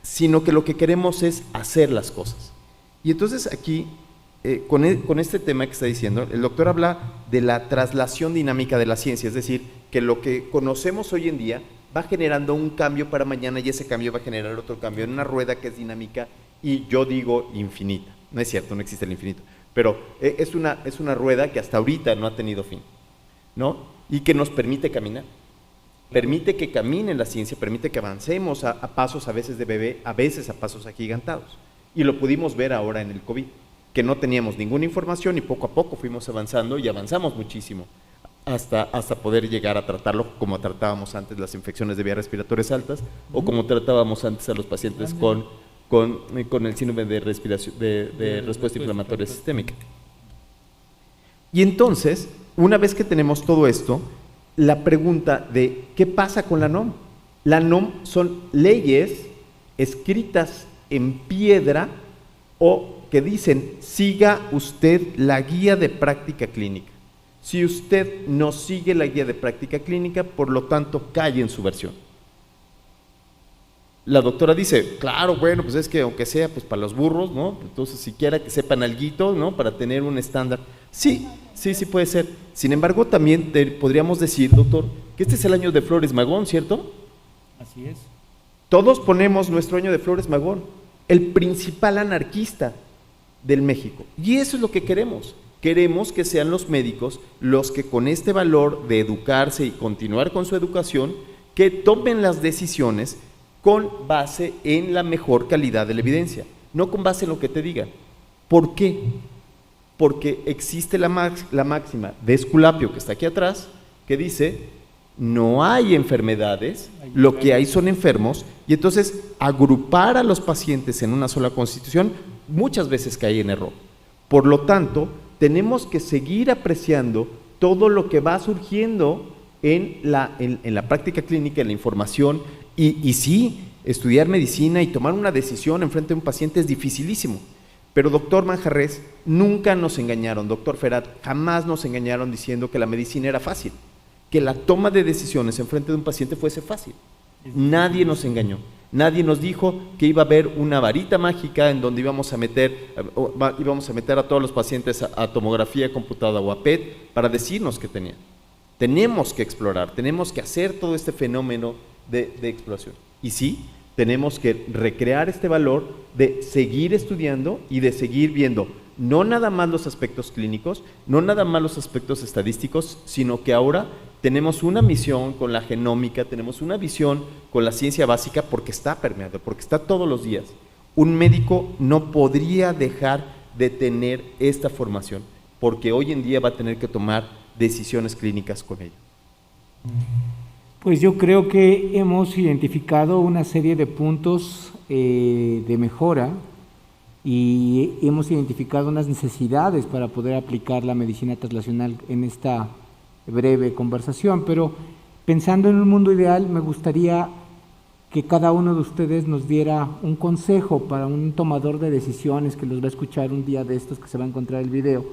Sino que lo que queremos es hacer las cosas. Y entonces aquí, con este tema que está diciendo, el doctor habla de la traslación dinámica de la ciencia, es decir, que lo que conocemos hoy en día va generando un cambio para mañana y ese cambio va a generar otro cambio en una rueda que es dinámica y yo digo infinita. No es cierto, no existe el infinito, pero es una rueda que hasta ahorita no ha tenido fin, ¿no? Y que nos permite caminar, permite que camine la ciencia, permite que avancemos a pasos a veces de bebé, a veces a pasos agigantados. Y lo pudimos ver ahora en el COVID, que no teníamos ninguna información y poco a poco fuimos avanzando y avanzamos muchísimo hasta poder llegar a tratarlo como tratábamos antes las infecciones de vías respiratorias altas o como tratábamos antes a los pacientes con el síndrome de respuesta inflamatoria sistémica. Y entonces, una vez que tenemos todo esto, la pregunta de ¿qué pasa con la NOM? La NOM son leyes escritas en piedra o que dicen, siga usted la guía de práctica clínica. Si usted no sigue la guía de práctica clínica, por lo tanto, cae en su versión. La doctora dice, claro, bueno, pues es que aunque sea pues para los burros, ¿no? Entonces siquiera que sepan alguito, ¿no? Para tener un estándar. Sí puede ser. Sin embargo, también podríamos decir, doctor, que este es el año de Flores Magón, ¿cierto? Así es. Todos ponemos nuestro año de Flores Magón, el principal anarquista del México. Y eso es lo que queremos. Queremos que sean los médicos los que con este valor de educarse y continuar con su educación, que tomen las decisiones con base en la mejor calidad de la evidencia, no con base en lo que te digan. ¿Por qué? Porque existe la máxima de Esculapio, que está aquí atrás, que dice, no hay enfermedades, lo que hay son enfermos, y entonces agrupar a los pacientes en una sola constitución muchas veces cae en error. Por lo tanto, tenemos que seguir apreciando todo lo que va surgiendo en la práctica clínica, en la información, y sí, estudiar medicina y tomar una decisión en frente de un paciente es dificilísimo, Pero doctor Manjarrés, nunca nos engañaron, doctor Ferat, jamás nos engañaron diciendo que la medicina era fácil, que la toma de decisiones en frente de un paciente fuese fácil. Nadie nos engañó, nadie nos dijo que iba a haber una varita mágica en donde íbamos a meter a todos los pacientes a tomografía computada o a PET para decirnos qué tenían. Tenemos que explorar, tenemos que hacer todo este fenómeno de exploración. Y sí, tenemos que recrear este valor de seguir estudiando y de seguir viendo no nada más los aspectos clínicos, no nada más los aspectos estadísticos, sino que ahora tenemos una misión con la genómica, tenemos una visión con la ciencia básica porque está permeado, porque está todos los días. Un médico no podría dejar de tener esta formación, porque hoy en día va a tener que tomar decisiones clínicas con ello. Pues yo creo que hemos identificado una serie de puntos de mejora y hemos identificado unas necesidades para poder aplicar la medicina translacional en esta breve conversación, pero pensando en un mundo ideal, me gustaría que cada uno de ustedes nos diera un consejo para un tomador de decisiones que los va a escuchar un día de estos, que se va a encontrar el video,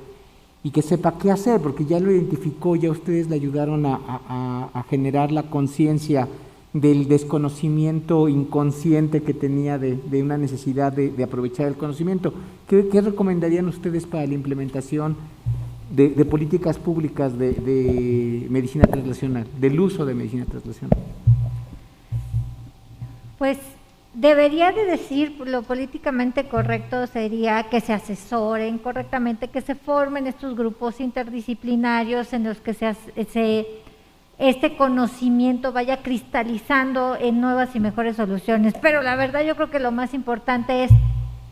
y que sepa qué hacer, porque ya lo identificó, ya ustedes le ayudaron a generar la conciencia del desconocimiento inconsciente que tenía de una necesidad de aprovechar el conocimiento. ¿Qué recomendarían ustedes para la implementación de políticas públicas de medicina translacional, del uso de medicina translacional? Pues debería de decir, lo políticamente correcto sería que se asesoren correctamente, que se formen estos grupos interdisciplinarios en los que este conocimiento vaya cristalizando en nuevas y mejores soluciones. Pero la verdad yo creo que lo más importante es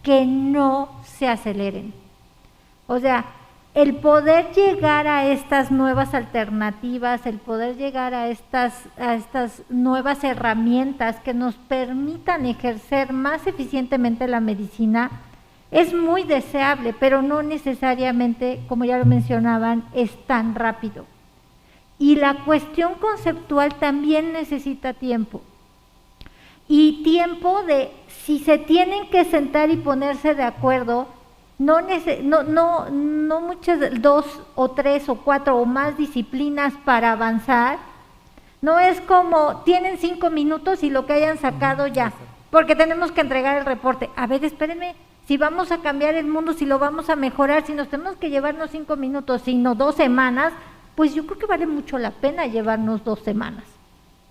que no se aceleren. O sea, el poder llegar a estas nuevas alternativas, el poder llegar a estas nuevas herramientas que nos permitan ejercer más eficientemente la medicina, es muy deseable, pero no necesariamente, como ya lo mencionaban, es tan rápido. Y la cuestión conceptual también necesita tiempo. Y tiempo de, si se tienen que sentar y ponerse de acuerdo, no muchas, 2 o 3 o 4 o más disciplinas para avanzar. No es como, tienen 5 minutos y lo que hayan sacado ya, porque tenemos que entregar el reporte. A ver, espérenme, si vamos a cambiar el mundo, si lo vamos a mejorar, si nos tenemos que llevarnos 5 minutos, sino 2 semanas, pues yo creo que vale mucho la pena llevarnos 2 semanas,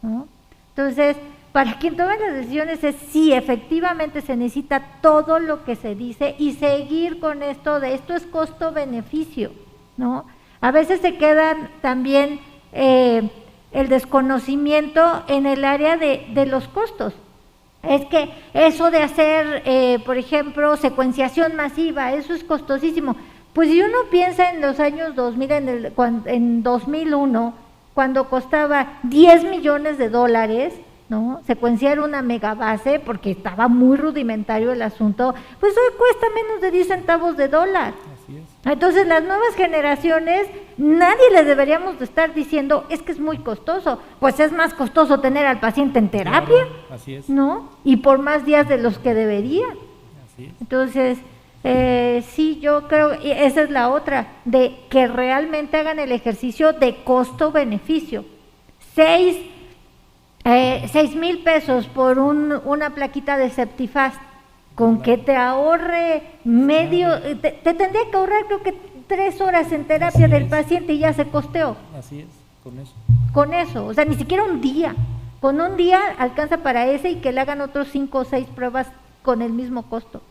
¿no? Entonces, para quien tome las decisiones es sí, efectivamente se necesita todo lo que se dice y seguir con esto de esto es costo-beneficio, ¿no? A veces se quedan también el desconocimiento en el área de los costos. Es que eso de hacer, por ejemplo, secuenciación masiva, eso es costosísimo. Pues si uno piensa en los años 2000, en 2001, cuando costaba $10 millones, ¿no? Secuenciar una megabase, porque estaba muy rudimentario el asunto, pues hoy cuesta menos de 10 centavos de dólar. Así es. Entonces las nuevas generaciones, nadie les deberíamos de estar diciendo, es que es muy costoso, pues es más costoso tener al paciente en terapia, Claro, así es. ¿no? Y por más días de los que debería. Así es. Entonces, sí, yo creo, y esa es la otra, de que realmente hagan el ejercicio de costo-beneficio. 6,000 pesos por una plaquita de Septifast, con que te ahorre te tendría que ahorrar creo que 3 horas en terapia del paciente y ya se costeó. Así es, con eso. Con eso, o sea, ni siquiera un día. Con un día alcanza para ese y que le hagan otros 5 o 6 pruebas con el mismo costo,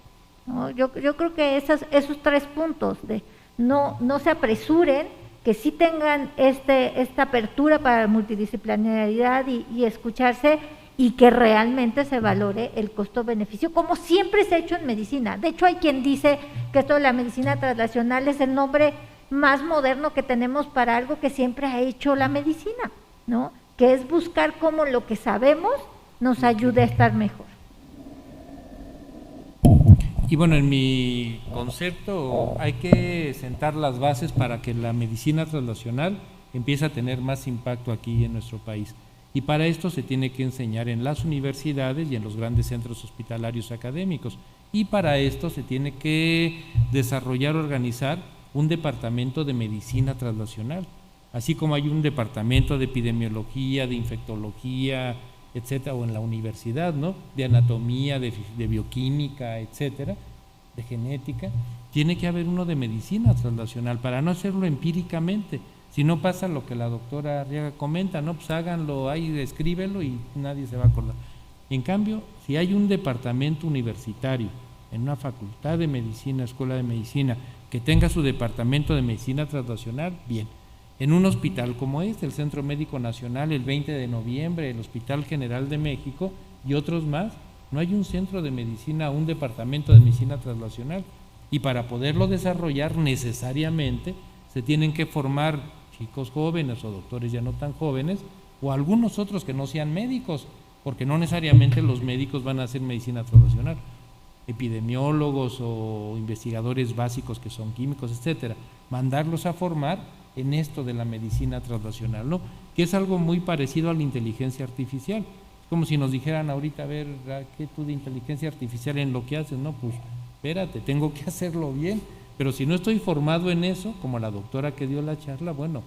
¿no? Yo creo que esos 3 puntos de no se apresuren, que sí tengan esta apertura para la multidisciplinaridad y escucarse, y que realmente se valore el costo-beneficio, como siempre se ha hecho en medicina. De hecho, hay quien dice que esto de la medicina translacional es el nombre más moderno que tenemos para algo que siempre ha hecho la medicina, ¿no? Que es buscar cómo lo que sabemos nos ayude a estar mejor. Y bueno, en mi concepto hay que sentar las bases para que la medicina translacional empiece a tener más impacto aquí en nuestro país. Y para esto se tiene que enseñar en las universidades y en los grandes centros hospitalarios académicos. Y para esto se tiene que desarrollar, organizar un departamento de medicina translacional, así como hay un departamento de epidemiología, de infectología, etcétera, o en la universidad, ¿no? De anatomía, de bioquímica, etcétera, de genética. Tiene que haber uno de medicina translacional para no hacerlo empíricamente. Si no pasa lo que la doctora Arriaga comenta, no, pues háganlo ahí, escríbelo y nadie se va a acordar. En cambio, si hay un departamento universitario en una facultad de medicina, escuela de medicina, que tenga su departamento de medicina translacional, bien. En un hospital como este, el Centro Médico Nacional, el 20 de noviembre, el Hospital General de México y otros más, no hay un centro de medicina, un departamento de medicina translacional. Y para poderlo desarrollar necesariamente se tienen que formar chicos jóvenes o doctores ya no tan jóvenes o algunos otros que no sean médicos, porque no necesariamente los médicos van a hacer medicina translacional, epidemiólogos o investigadores básicos que son químicos, etcétera, mandarlos a formar en esto de la medicina translacional, ¿no? Que es algo muy parecido a la inteligencia artificial. Es como si nos dijeran ahorita, a ver, ¿qué tú de inteligencia artificial en lo que haces? No, pues espérate, tengo que hacerlo bien, pero si no estoy formado en eso, como la doctora que dio la charla, bueno,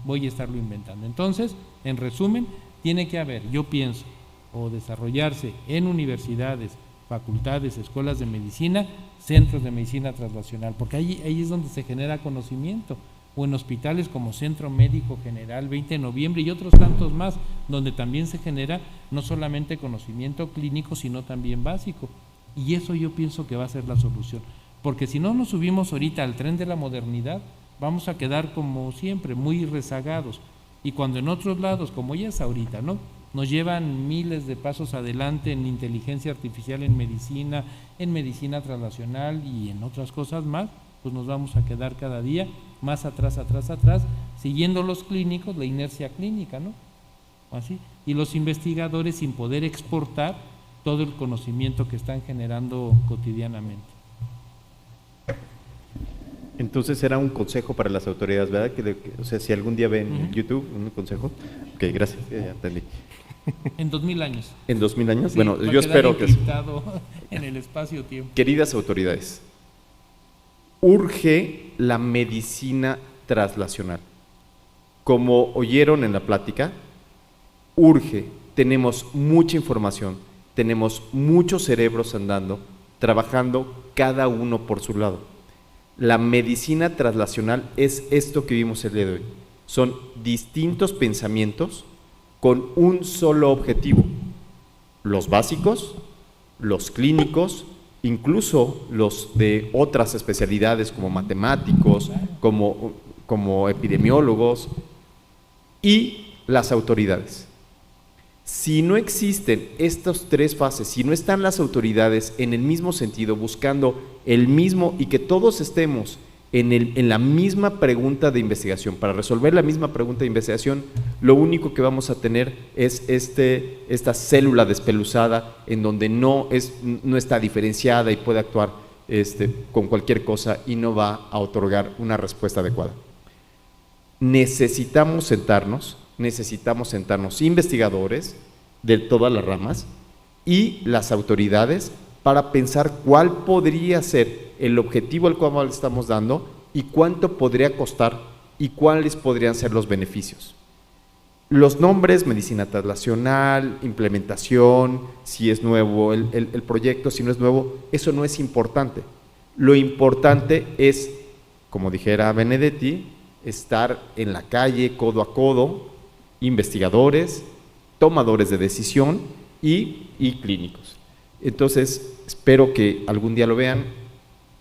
voy a estarlo inventando. Entonces, en resumen, tiene que haber, yo pienso, o desarrollarse en universidades, facultades, escuelas de medicina, centros de medicina translacional, porque ahí es donde se genera conocimiento, o en hospitales como Centro Médico General 20 de noviembre y otros tantos más, donde también se genera no solamente conocimiento clínico, sino también básico. Y eso yo pienso que va a ser la solución, porque si no nos subimos ahorita al tren de la modernidad, vamos a quedar como siempre, muy rezagados, y cuando en otros lados, como ya es ahorita, ¿no?, nos llevan miles de pasos adelante en inteligencia artificial, en medicina translacional y en otras cosas más, pues nos vamos a quedar cada día más atrás, siguiendo los clínicos, la inercia clínica, ¿no? Así, y los investigadores sin poder exportar todo el conocimiento que están generando cotidianamente. Entonces era un consejo para las autoridades, ¿verdad? O sea, si algún día ven YouTube, un consejo. Ok, gracias, ya entendí. En 2000 años. ¿En 2000 años? Sí, bueno, yo espero que... en el espacio-tiempo. Queridas autoridades, urge la medicina translacional. Como oyeron en la plática, urge, tenemos mucha información, tenemos muchos cerebros andando, trabajando cada uno por su lado. La medicina translacional es esto que vimos el día de hoy. Son distintos pensamientos con un solo objetivo. Los básicos, los clínicos, incluso los de otras especialidades como matemáticos, como epidemiólogos y las autoridades. Si no existen estas tres fases, si no están las autoridades en el mismo sentido, buscando el mismo y que todos estemos en la misma pregunta de investigación, para resolver la misma pregunta de investigación, lo único que vamos a tener es esta célula despeluzada en donde no está diferenciada y puede actuar con cualquier cosa y no va a otorgar una respuesta adecuada. Necesitamos sentarnos investigadores de todas las ramas y las autoridades para pensar cuál podría ser el objetivo al cual le estamos dando y cuánto podría costar y cuáles podrían ser los beneficios. Los nombres, medicina translacional, implementación, si es nuevo el proyecto, si no es nuevo, eso no es importante. Lo importante es, como dijera Benedetti, estar en la calle, codo a codo, investigadores, tomadores de decisión y clínicos. Entonces, espero que algún día lo vean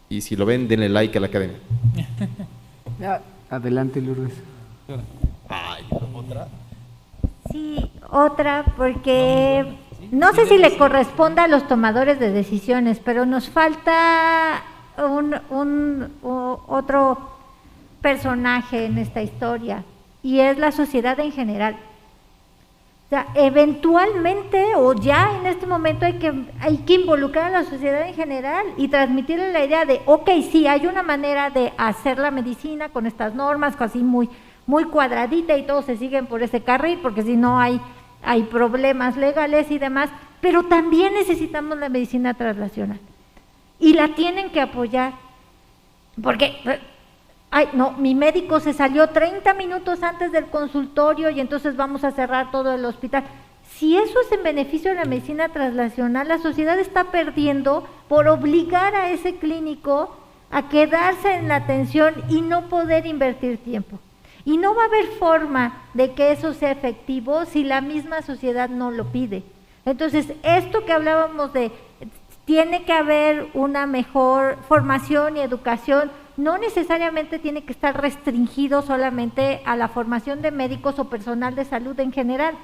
y si lo ven, denle like a la academia. Adelante, Lourdes. Ay, ¿otra? Sí, otra, porque no sé si le corresponde a los tomadores de decisiones, pero nos falta otro personaje en esta historia, y es la sociedad en general. O sea, eventualmente o ya en este momento hay que involucrar a la sociedad en general y transmitirle la idea de, ok, sí, hay una manera de hacer la medicina con estas normas, así muy cuadradita y todos se siguen por ese carril, porque si no hay problemas legales y demás, pero también necesitamos la medicina translacional. y la tienen que apoyar, porque, ay, no, mi médico se salió 30 minutos antes del consultorio y entonces vamos a cerrar todo el hospital. Si eso es en beneficio de la medicina traslacional, la sociedad está perdiendo por obligar a ese clínico a quedarse en la atención y no poder invertir tiempo. Y no va a haber forma de que eso sea efectivo si la misma sociedad no lo pide. Entonces, esto que hablábamos de tiene que haber una mejor formación y educación, no necesariamente tiene que estar restringido solamente a la formación de médicos o personal de salud en general.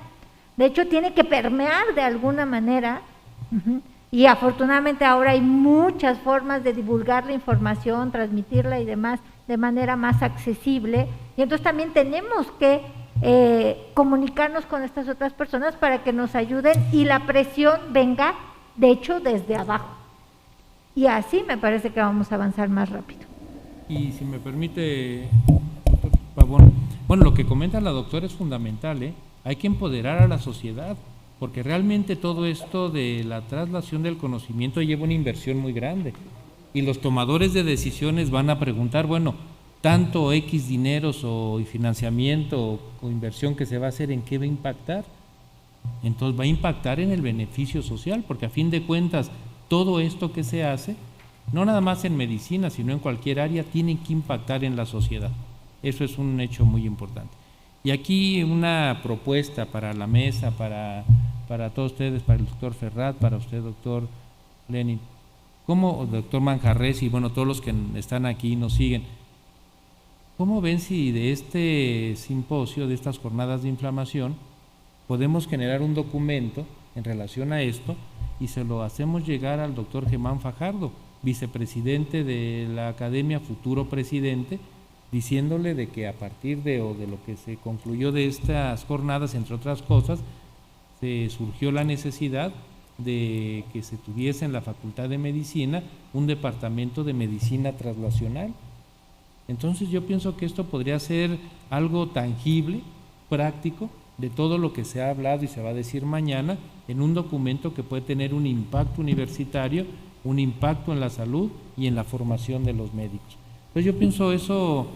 De hecho, tiene que permear de alguna manera, y afortunadamente ahora hay muchas formas de divulgar la información, transmitirla y demás de manera más accesible, y entonces también tenemos que comunicarnos con estas otras personas para que nos ayuden y la presión venga, de hecho, desde abajo. Y así me parece que vamos a avanzar más rápido. Y si me permite, doctor Pavón, bueno, lo que comenta la doctora es fundamental, ¿eh? Hay que empoderar a la sociedad, porque realmente todo esto de la traslación del conocimiento lleva una inversión muy grande. Y los tomadores de decisiones van a preguntar, bueno, tanto X dineros o financiamiento o inversión que se va a hacer, ¿en qué va a impactar? Entonces va a impactar en el beneficio social, porque a fin de cuentas todo esto que se hace, no nada más en medicina, sino en cualquier área, tiene que impactar en la sociedad. Eso es un hecho muy importante. Y aquí una propuesta para la mesa, para todos ustedes, para el doctor Ferrat, para usted, doctor Lenin, ¿cómo, doctor Manjarres, y bueno, todos los que están aquí y nos siguen, cómo ven si de este simposio, de estas jornadas de inflamación, podemos generar un documento en relación a esto y se lo hacemos llegar al doctor Germán Fajardo, vicepresidente de la Academia, futuro presidente, diciéndole de que a partir de lo que se concluyó de estas jornadas, entre otras cosas, se surgió la necesidad de que se tuviese en la Facultad de Medicina un departamento de medicina traslacional. Entonces yo pienso que esto podría ser algo tangible, práctico, de todo lo que se ha hablado y se va a decir mañana, en un documento que puede tener un impacto universitario, un impacto en la salud y en la formación de los médicos. Entonces yo pienso eso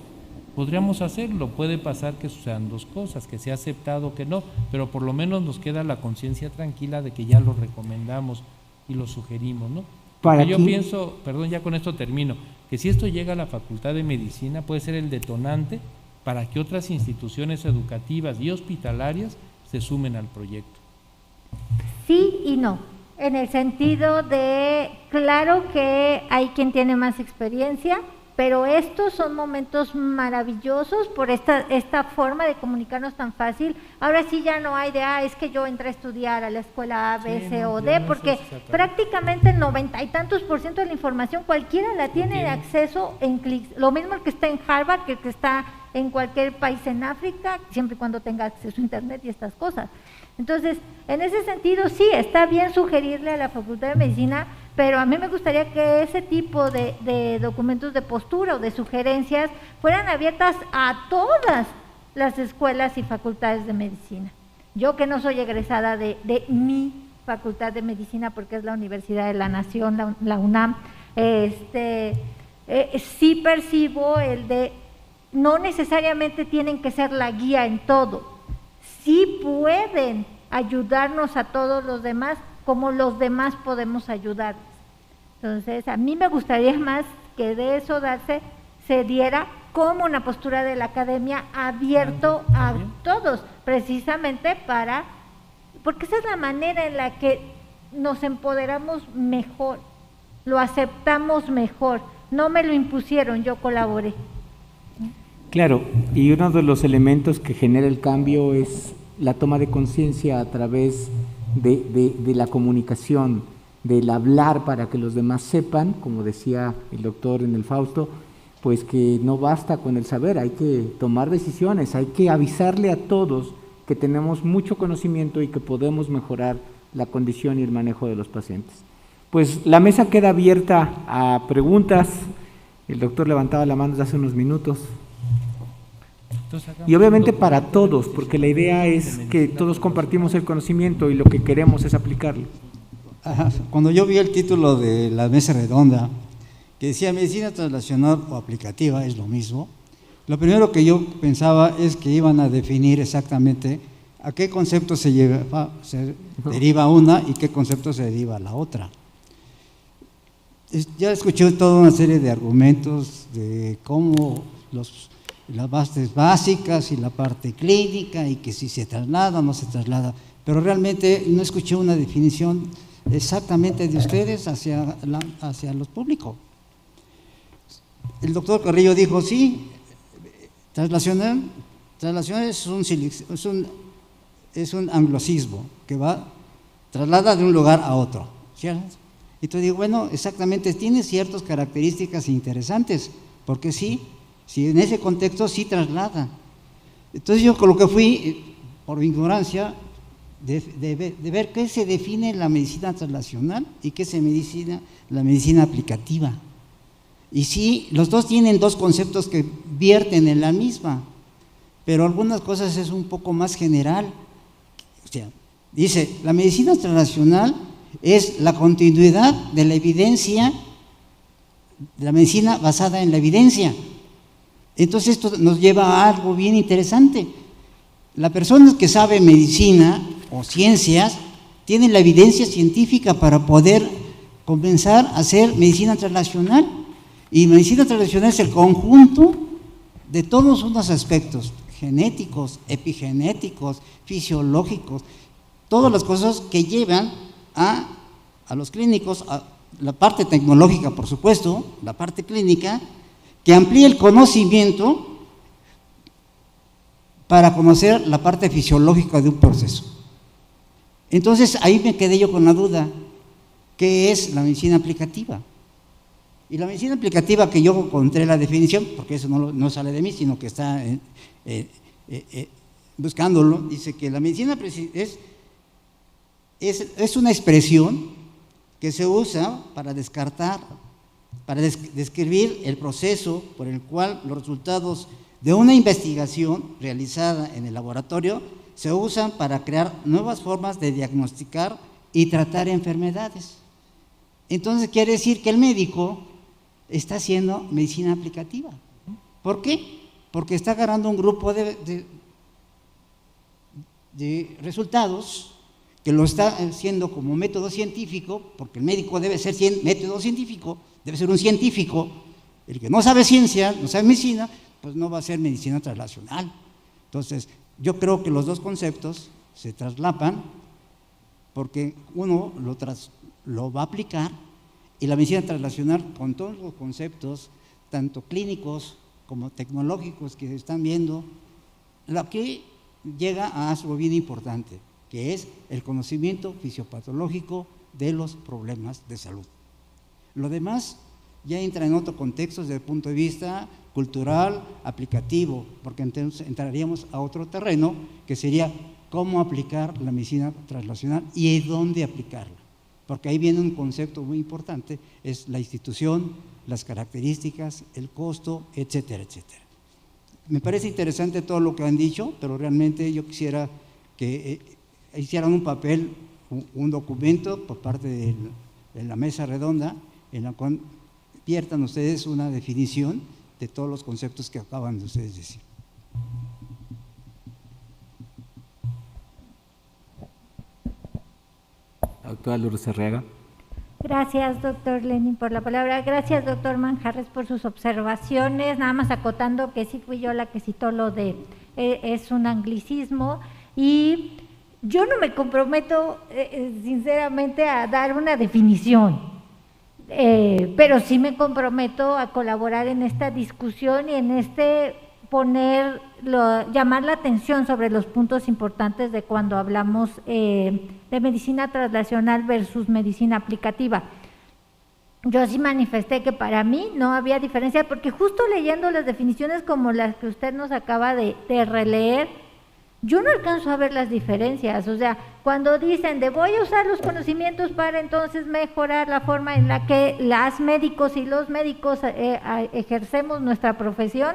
podríamos hacerlo, puede pasar que sucedan dos cosas, que sea aceptado o que no, pero por lo menos nos queda la conciencia tranquila de que ya lo recomendamos y lo sugerimos, ¿no? Porque yo pienso, perdón, ya con esto termino, que si esto llega a la Facultad de Medicina puede ser el detonante para que otras instituciones educativas y hospitalarias se sumen al proyecto. Sí y no, en el sentido de, claro que hay quien tiene más experiencia, pero estos son momentos maravillosos por esta forma de comunicarnos tan fácil. Ahora sí ya no hay de, es que yo entré a estudiar a la escuela A, B, C o D, porque prácticamente el 90% y tantos de la información cualquiera la tiene acceso en clics. Lo mismo el que está en Harvard que el que está en cualquier país en África, siempre y cuando tenga acceso a internet y estas cosas. Entonces, en ese sentido sí, está bien sugerirle a la Facultad de Medicina, pero a mí me gustaría que ese tipo de documentos de postura o de sugerencias fueran abiertas a todas las escuelas y facultades de medicina. Yo que no soy egresada de mi Facultad de Medicina, porque es la Universidad de la Nación, la UNAM, sí percibo el de no necesariamente tienen que ser la guía en todo, sí pueden ayudarnos a todos los demás como los demás podemos ayudarles. Entonces, a mí me gustaría más que de eso se diera como una postura de la academia abierto a todos, precisamente porque esa es la manera en la que nos empoderamos mejor, lo aceptamos mejor, no me lo impusieron, yo colaboré. Claro, y uno de los elementos que genera el cambio es la toma de conciencia a través de la comunicación, del hablar para que los demás sepan, como decía el doctor en el Fausto, pues que no basta con el saber, hay que tomar decisiones, hay que avisarle a todos que tenemos mucho conocimiento y que podemos mejorar la condición y el manejo de los pacientes. Pues la mesa queda abierta a preguntas. El doctor levantaba la mano desde hace unos minutos. Y obviamente para todos, porque la idea es que todos compartimos el conocimiento y lo que queremos es aplicarlo. cuando yo vi el título de la mesa redonda, que decía medicina translacional o aplicativa, es lo mismo, lo primero que yo pensaba es que iban a definir exactamente a qué concepto se deriva una y qué concepto se deriva la otra. Ya escuché toda una serie de argumentos de cómo las bases básicas y la parte clínica y que si se traslada o no se traslada, pero realmente no escuché una definición exactamente de ustedes hacia los públicos. El doctor Carrillo dijo, sí, traslacional es un anglicismo que traslada de un lugar a otro, ¿cierto? Entonces digo, bueno, exactamente, tiene ciertas características interesantes, porque sí en ese contexto sí traslada. Entonces yo con lo que fui, por mi ignorancia, de ver qué se define la medicina translacional y qué se medicina la medicina aplicativa. Y sí, los dos tienen dos conceptos que vierten en la misma, pero algunas cosas es un poco más general. O sea, dice, la medicina translacional es la continuidad de la evidencia, de la medicina basada en la evidencia. Entonces esto nos lleva a algo bien interesante. La persona que sabe medicina o ciencias tiene la evidencia científica para poder comenzar a hacer medicina translacional. Y medicina translacional es el conjunto de todos unos aspectos genéticos, epigenéticos, fisiológicos, todas las cosas que llevan a los clínicos, a la parte tecnológica, por supuesto, la parte clínica, que amplíe el conocimiento para conocer la parte fisiológica de un proceso. Entonces, ahí me quedé yo con la duda, ¿qué es la medicina aplicativa? Y la medicina aplicativa que yo encontré la definición, porque eso no sale de mí, sino que está buscándolo, dice que la medicina es una expresión que se usa para descartar, para describir el proceso por el cual los resultados de una investigación realizada en el laboratorio se usan para crear nuevas formas de diagnosticar y tratar enfermedades. Entonces quiere decir que el médico está haciendo medicina aplicativa. ¿Por qué? Porque está agarrando un grupo de resultados que lo está haciendo como método científico, porque el médico debe ser método científico, debe ser un científico. El que no sabe ciencia, no sabe medicina, pues no va a ser medicina translacional. Entonces, yo creo que los dos conceptos se traslapan porque uno lo va a aplicar, y la medicina translacional, con todos los conceptos, tanto clínicos como tecnológicos que se están viendo, lo que llega a algo bien importante, que es el conocimiento fisiopatológico de los problemas de salud. Lo demás ya entra en otro contexto desde el punto de vista cultural, aplicativo, porque entonces entraríamos a otro terreno que sería cómo aplicar la medicina translacional y dónde aplicarla. Porque ahí viene un concepto muy importante, es la institución, las características, el costo, etcétera, etcétera. Me parece interesante todo lo que han dicho, pero realmente yo quisiera que hicieran un papel, un documento por parte de la mesa redonda, en la cual viertan ustedes una definición de todos los conceptos que acaban de ustedes decir. Doctora Lourdes Arriaga. Gracias, doctor Lenin, por la palabra. Gracias, doctor Manjarres, por sus observaciones. Nada más acotando que sí fui yo la que citó lo de es un anglicismo, y yo no me comprometo sinceramente a dar una definición, pero sí me comprometo a colaborar en esta discusión y en llamar la atención sobre los puntos importantes de cuando hablamos de medicina translacional versus medicina aplicativa. Yo sí manifesté que para mí no había diferencia, porque justo leyendo las definiciones como las que usted nos acaba de releer, yo no alcanzo a ver las diferencias. O sea, cuando dicen de voy a usar los conocimientos para entonces mejorar la forma en la que las médicos y los médicos ejercemos nuestra profesión,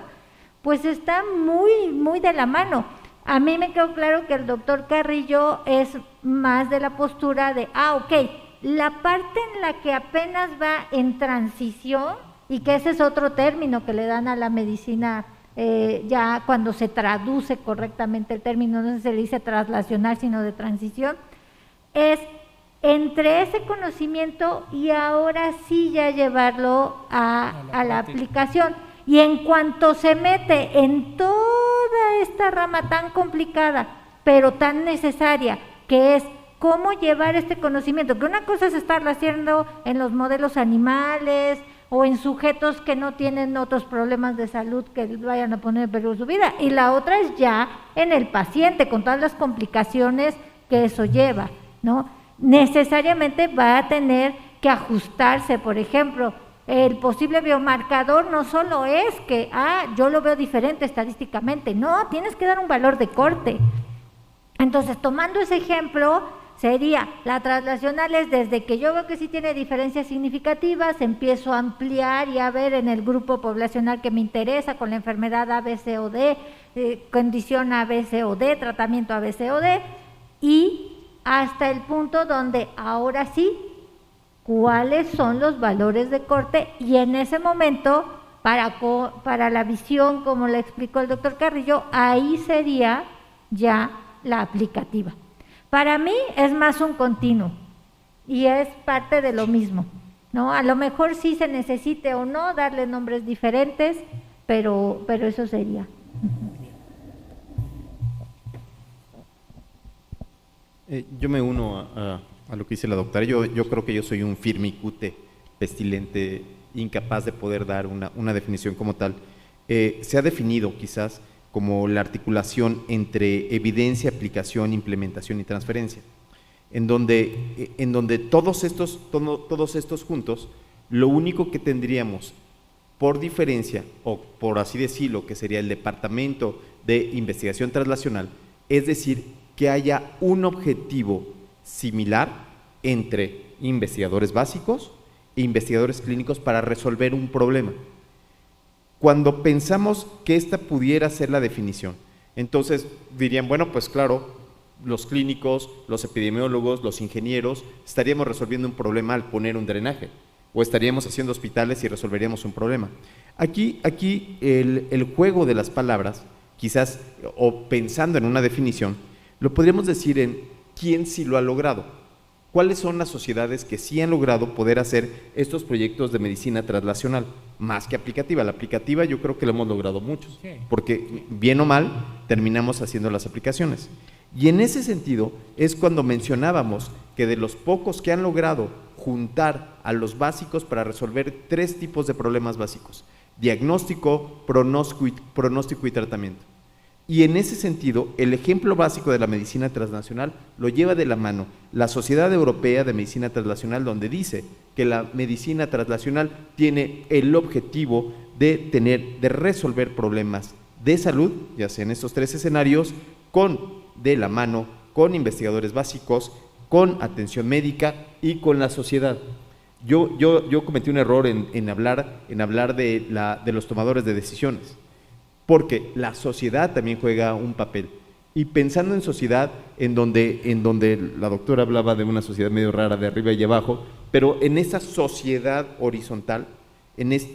pues está muy, muy de la mano. A mí me quedó claro que el doctor Carrillo es más de la postura de, ok, la parte en la que apenas va en transición, y que ese es otro término que le dan a la medicina ya cuando se traduce correctamente el término, no se le dice traslacional, sino de transición, es entre ese conocimiento y ahora sí ya llevarlo a la aplicación. Y en cuanto se mete en toda esta rama tan complicada, pero tan necesaria, que es cómo llevar este conocimiento, que una cosa es estarlo haciendo en los modelos animales o en sujetos que no tienen otros problemas de salud que vayan a poner en peligro su vida, y la otra es ya en el paciente, con todas las complicaciones que eso lleva, ¿no? Necesariamente va a tener que ajustarse. Por ejemplo, el posible biomarcador no solo es que, yo lo veo diferente estadísticamente, no, tienes que dar un valor de corte. Entonces, tomando ese ejemplo, sería, la traslacional es desde que yo veo que sí tiene diferencias significativas, empiezo a ampliar y a ver en el grupo poblacional que me interesa, con la enfermedad A, B, C o D, condición A, B, C o D, tratamiento A, B, C o D, y hasta el punto donde ahora sí, cuáles son los valores de corte, y en ese momento, para la visión, como le explicó el doctor Carrillo, ahí sería ya la aplicativa. Para mí es más un continuo y es parte de lo mismo, ¿no? A lo mejor sí se necesite o no darle nombres diferentes, pero eso sería. Yo me uno a lo que dice la doctora. Yo creo que yo soy un firmicute pestilente, incapaz de poder dar una definición como tal. Se ha definido quizás como la articulación entre evidencia, aplicación, implementación y transferencia, en donde todos estos juntos, lo único que tendríamos por diferencia, o por así decirlo, que sería el Departamento de Investigación Translacional, es decir, que haya un objetivo similar entre investigadores básicos e investigadores clínicos para resolver un problema. Cuando pensamos que esta pudiera ser la definición, entonces dirían, bueno, pues claro, los clínicos, los epidemiólogos, los ingenieros, estaríamos resolviendo un problema al poner un drenaje, o estaríamos haciendo hospitales y resolveríamos un problema. Aquí el juego de las palabras, quizás, o pensando en una definición, lo podríamos decir en quién sí lo ha logrado. ¿Cuáles son las sociedades que sí han logrado poder hacer estos proyectos de medicina translacional? Más que aplicativa. La aplicativa yo creo que lo hemos logrado muchos, porque bien o mal terminamos haciendo las aplicaciones. Y en ese sentido es cuando mencionábamos que de los pocos que han logrado juntar a los básicos para resolver 3 tipos de problemas básicos: diagnóstico, pronóstico y tratamiento. Y en ese sentido, el ejemplo básico de la medicina translacional lo lleva de la mano la Sociedad Europea de Medicina Translacional, donde dice que la medicina translacional tiene el objetivo de resolver problemas de salud, ya sea en estos 3 escenarios, de la mano con investigadores básicos, con atención médica y con la sociedad. Yo cometí un error en hablar de los tomadores de decisiones, porque la sociedad también juega un papel. Y pensando en sociedad, en donde la doctora hablaba de una sociedad medio rara de arriba y abajo, pero en esa sociedad horizontal,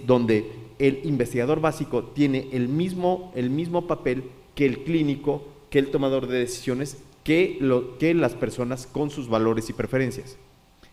donde el investigador básico tiene el mismo papel que el clínico, que el tomador de decisiones, que las personas con sus valores y preferencias.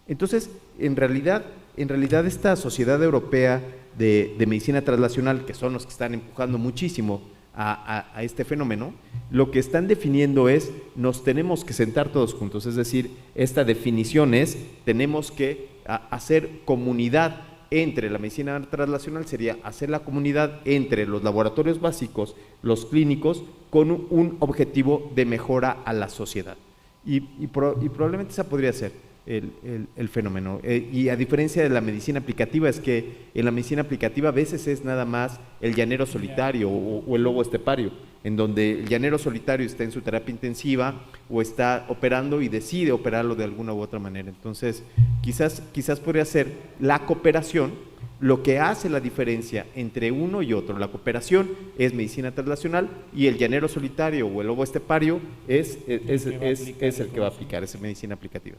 Entonces, en realidad esta Sociedad Europea de Medicina Translacional, que son los que están empujando muchísimo a este fenómeno, lo que están definiendo es, nos tenemos que sentar todos juntos, es decir, esta definición es, tenemos que hacer comunidad entre la medicina translacional, sería hacer la comunidad entre los laboratorios básicos, los clínicos, con un objetivo de mejora a la sociedad. Y probablemente esa podría ser el fenómeno. Y a diferencia de la medicina aplicativa, es que en la medicina aplicativa a veces es nada más el llanero solitario o el lobo estepario, en donde el llanero solitario está en su terapia intensiva o está operando y decide operarlo de alguna u otra manera. Entonces, quizás podría ser la cooperación lo que hace la diferencia entre uno y otro. La cooperación es medicina translacional y el llanero solitario o el lobo estepario es el que va a aplicar, es medicina aplicativa.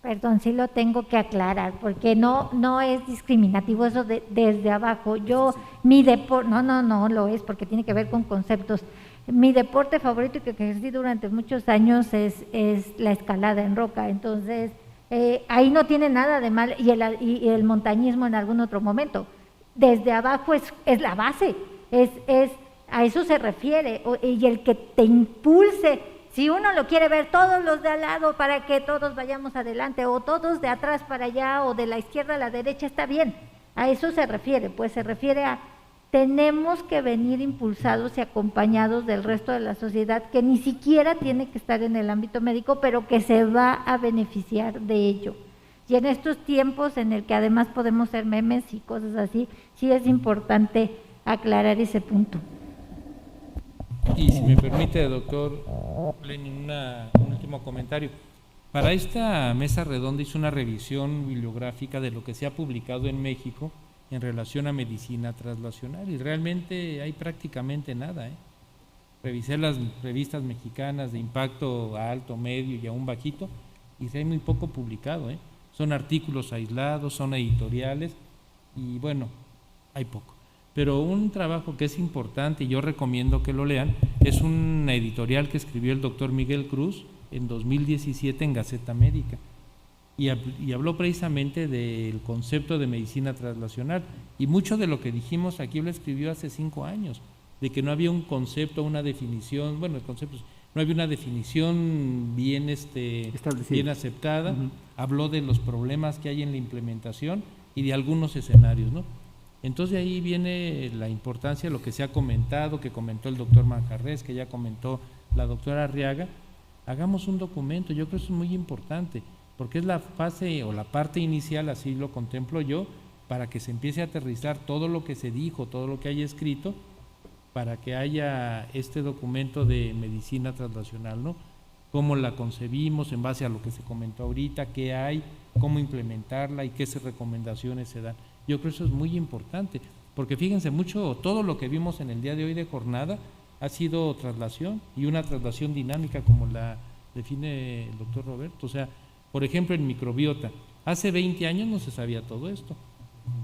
Perdón, sí lo tengo que aclarar, porque no es discriminativo eso de desde abajo. Yo, mi deporte, no lo es, porque tiene que ver con conceptos. Mi deporte favorito y que ejercí durante muchos años es la escalada en roca, entonces ahí no tiene nada de mal, y el montañismo en algún otro momento. Desde abajo es la base, a eso se refiere, y el que te impulse. Si uno lo quiere ver todos los de al lado para que todos vayamos adelante, o todos de atrás para allá, o de la izquierda a la derecha, está bien. A eso se refiere, pues se refiere a tenemos que venir impulsados y acompañados del resto de la sociedad, que ni siquiera tiene que estar en el ámbito médico, pero que se va a beneficiar de ello. Y en estos tiempos en el que además podemos ser memes y cosas así, sí es importante aclarar ese punto. Y si me permite, doctor Lenin, un último comentario. Para esta mesa redonda hice una revisión bibliográfica de lo que se ha publicado en México en relación a medicina translacional, y realmente hay prácticamente nada. Revisé las revistas mexicanas de impacto alto, medio y aún bajito, y hay muy poco publicado. Son artículos aislados, son editoriales, y bueno, hay poco. Pero un trabajo que es importante y yo recomiendo que lo lean es una editorial que escribió el doctor Miguel Cruz en 2017 en Gaceta Médica, y habló precisamente del concepto de medicina translacional, y mucho de lo que dijimos aquí lo escribió hace 5 años, de que no había un concepto, una definición, bueno, el concepto, no había una definición bien aceptada. Uh-huh. Habló de los problemas que hay en la implementación y de algunos escenarios, ¿no? Entonces ahí viene la importancia de lo que se ha comentado, que comentó el doctor Manjarres, que ya comentó la doctora Arriaga. Hagamos un documento, yo creo que eso es muy importante, porque es la fase o la parte inicial, así lo contemplo yo, para que se empiece a aterrizar todo lo que se dijo, todo lo que haya escrito, para que haya este documento de medicina translacional, ¿no? Cómo la concebimos en base a lo que se comentó ahorita, qué hay, cómo implementarla y qué recomendaciones se dan. Yo creo que eso es muy importante, porque fíjense mucho, todo lo que vimos en el día de hoy de jornada ha sido traslación, y una traslación dinámica como la define el doctor Roberto. O sea, por ejemplo, en microbiota, hace 20 años no se sabía todo esto.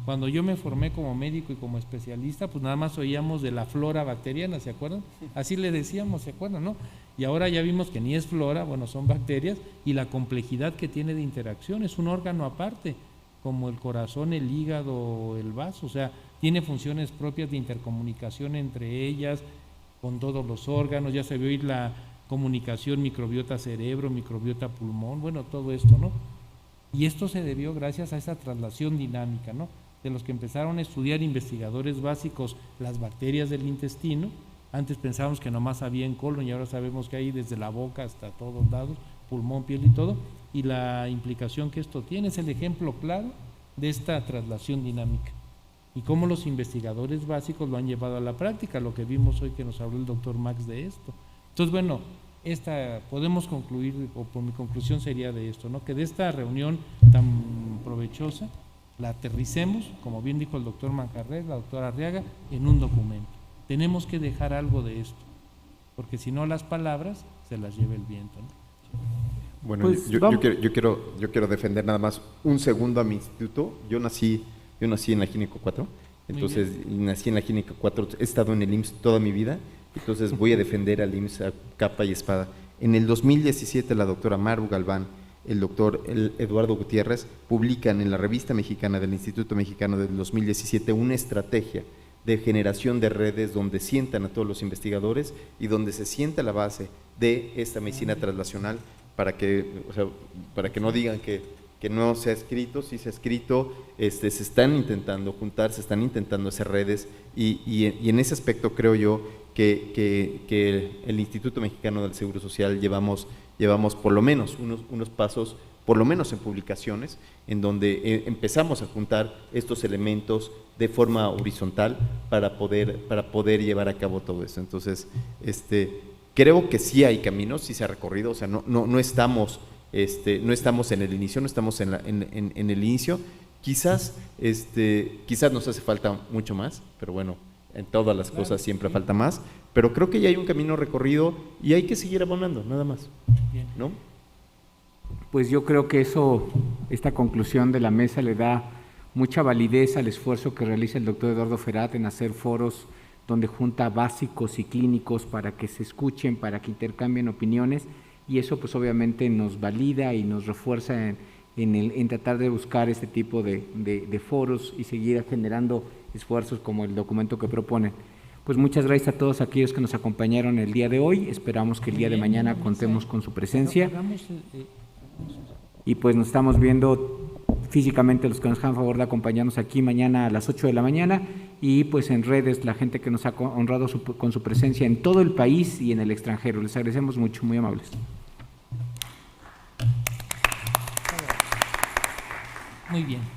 Cuando yo me formé como médico y como especialista, pues nada más oíamos de la flora bacteriana, ¿se acuerdan? Así le decíamos, ¿se acuerdan, no? Y ahora ya vimos que ni es flora, bueno, son bacterias, y la complejidad que tiene de interacción, es un órgano aparte, como el corazón, el hígado, el vaso, o sea, tiene funciones propias de intercomunicación entre ellas, con todos los órganos. Ya se ve oír la comunicación microbiota cerebro, microbiota pulmón, bueno, todo esto, ¿no? Y esto se debió gracias a esa traslación dinámica, ¿no? De los que empezaron a estudiar investigadores básicos las bacterias del intestino. Antes pensábamos que nomás había en colon, y ahora sabemos que hay desde la boca hasta todos lados, pulmón, piel y todo, y la implicación que esto tiene. Es el ejemplo claro de esta traslación dinámica y cómo los investigadores básicos lo han llevado a la práctica, lo que vimos hoy que nos habló el doctor Max de esto. Entonces, bueno, podemos concluir, o por mi conclusión sería de esto, ¿no? Que de esta reunión tan provechosa la aterricemos, como bien dijo el doctor Manjarres, la doctora Arriaga, en un documento. Tenemos que dejar algo de esto, porque si no las palabras se las lleva el viento, ¿no? Bueno, pues yo quiero defender nada más un segundo a mi instituto. Yo nací en la Gínico 4, entonces nací en la Gínico 4, he estado en el IMSS toda mi vida, entonces voy a defender al IMSS a capa y espada. En el 2017 la doctora Maru Galván, el doctor Eduardo Gutiérrez publican en la Revista Mexicana del Instituto Mexicano del 2017 una estrategia de generación de redes donde sientan a todos los investigadores y donde se sienta la base de esta medicina translacional, para que no digan que no se ha escrito. Sí se ha escrito, se están intentando juntar, se están intentando hacer redes, y en ese aspecto creo yo que el Instituto Mexicano del Seguro Social llevamos por lo menos unos pasos, por lo menos en publicaciones, en donde empezamos a juntar estos elementos de forma horizontal para poder llevar a cabo todo esto. Entonces, creo que sí hay caminos, sí se ha recorrido, o sea, no estamos en el inicio, no estamos en el inicio. Quizás nos hace falta mucho más, pero bueno, en todas las cosas siempre falta más, pero creo que ya hay un camino recorrido y hay que seguir abonando, nada más, ¿no? pues yo creo que esta conclusión de la mesa le da mucha validez al esfuerzo que realiza el doctor Eduardo Ferat en hacer foros donde junta básicos y clínicos para que se escuchen, para que intercambien opiniones, y eso pues obviamente nos valida y nos refuerza en tratar de buscar este tipo de foros y seguir generando esfuerzos como el documento que proponen. Pues muchas gracias a todos aquellos que nos acompañaron el día de hoy, esperamos que el día de mañana contemos con su presencia, y pues nos estamos viendo físicamente los que nos hagan favor de acompañarnos aquí mañana a las 8 de la mañana, y pues en redes la gente que nos ha honrado con su presencia en todo el país y en el extranjero. Les agradecemos mucho, muy amables. Muy bien.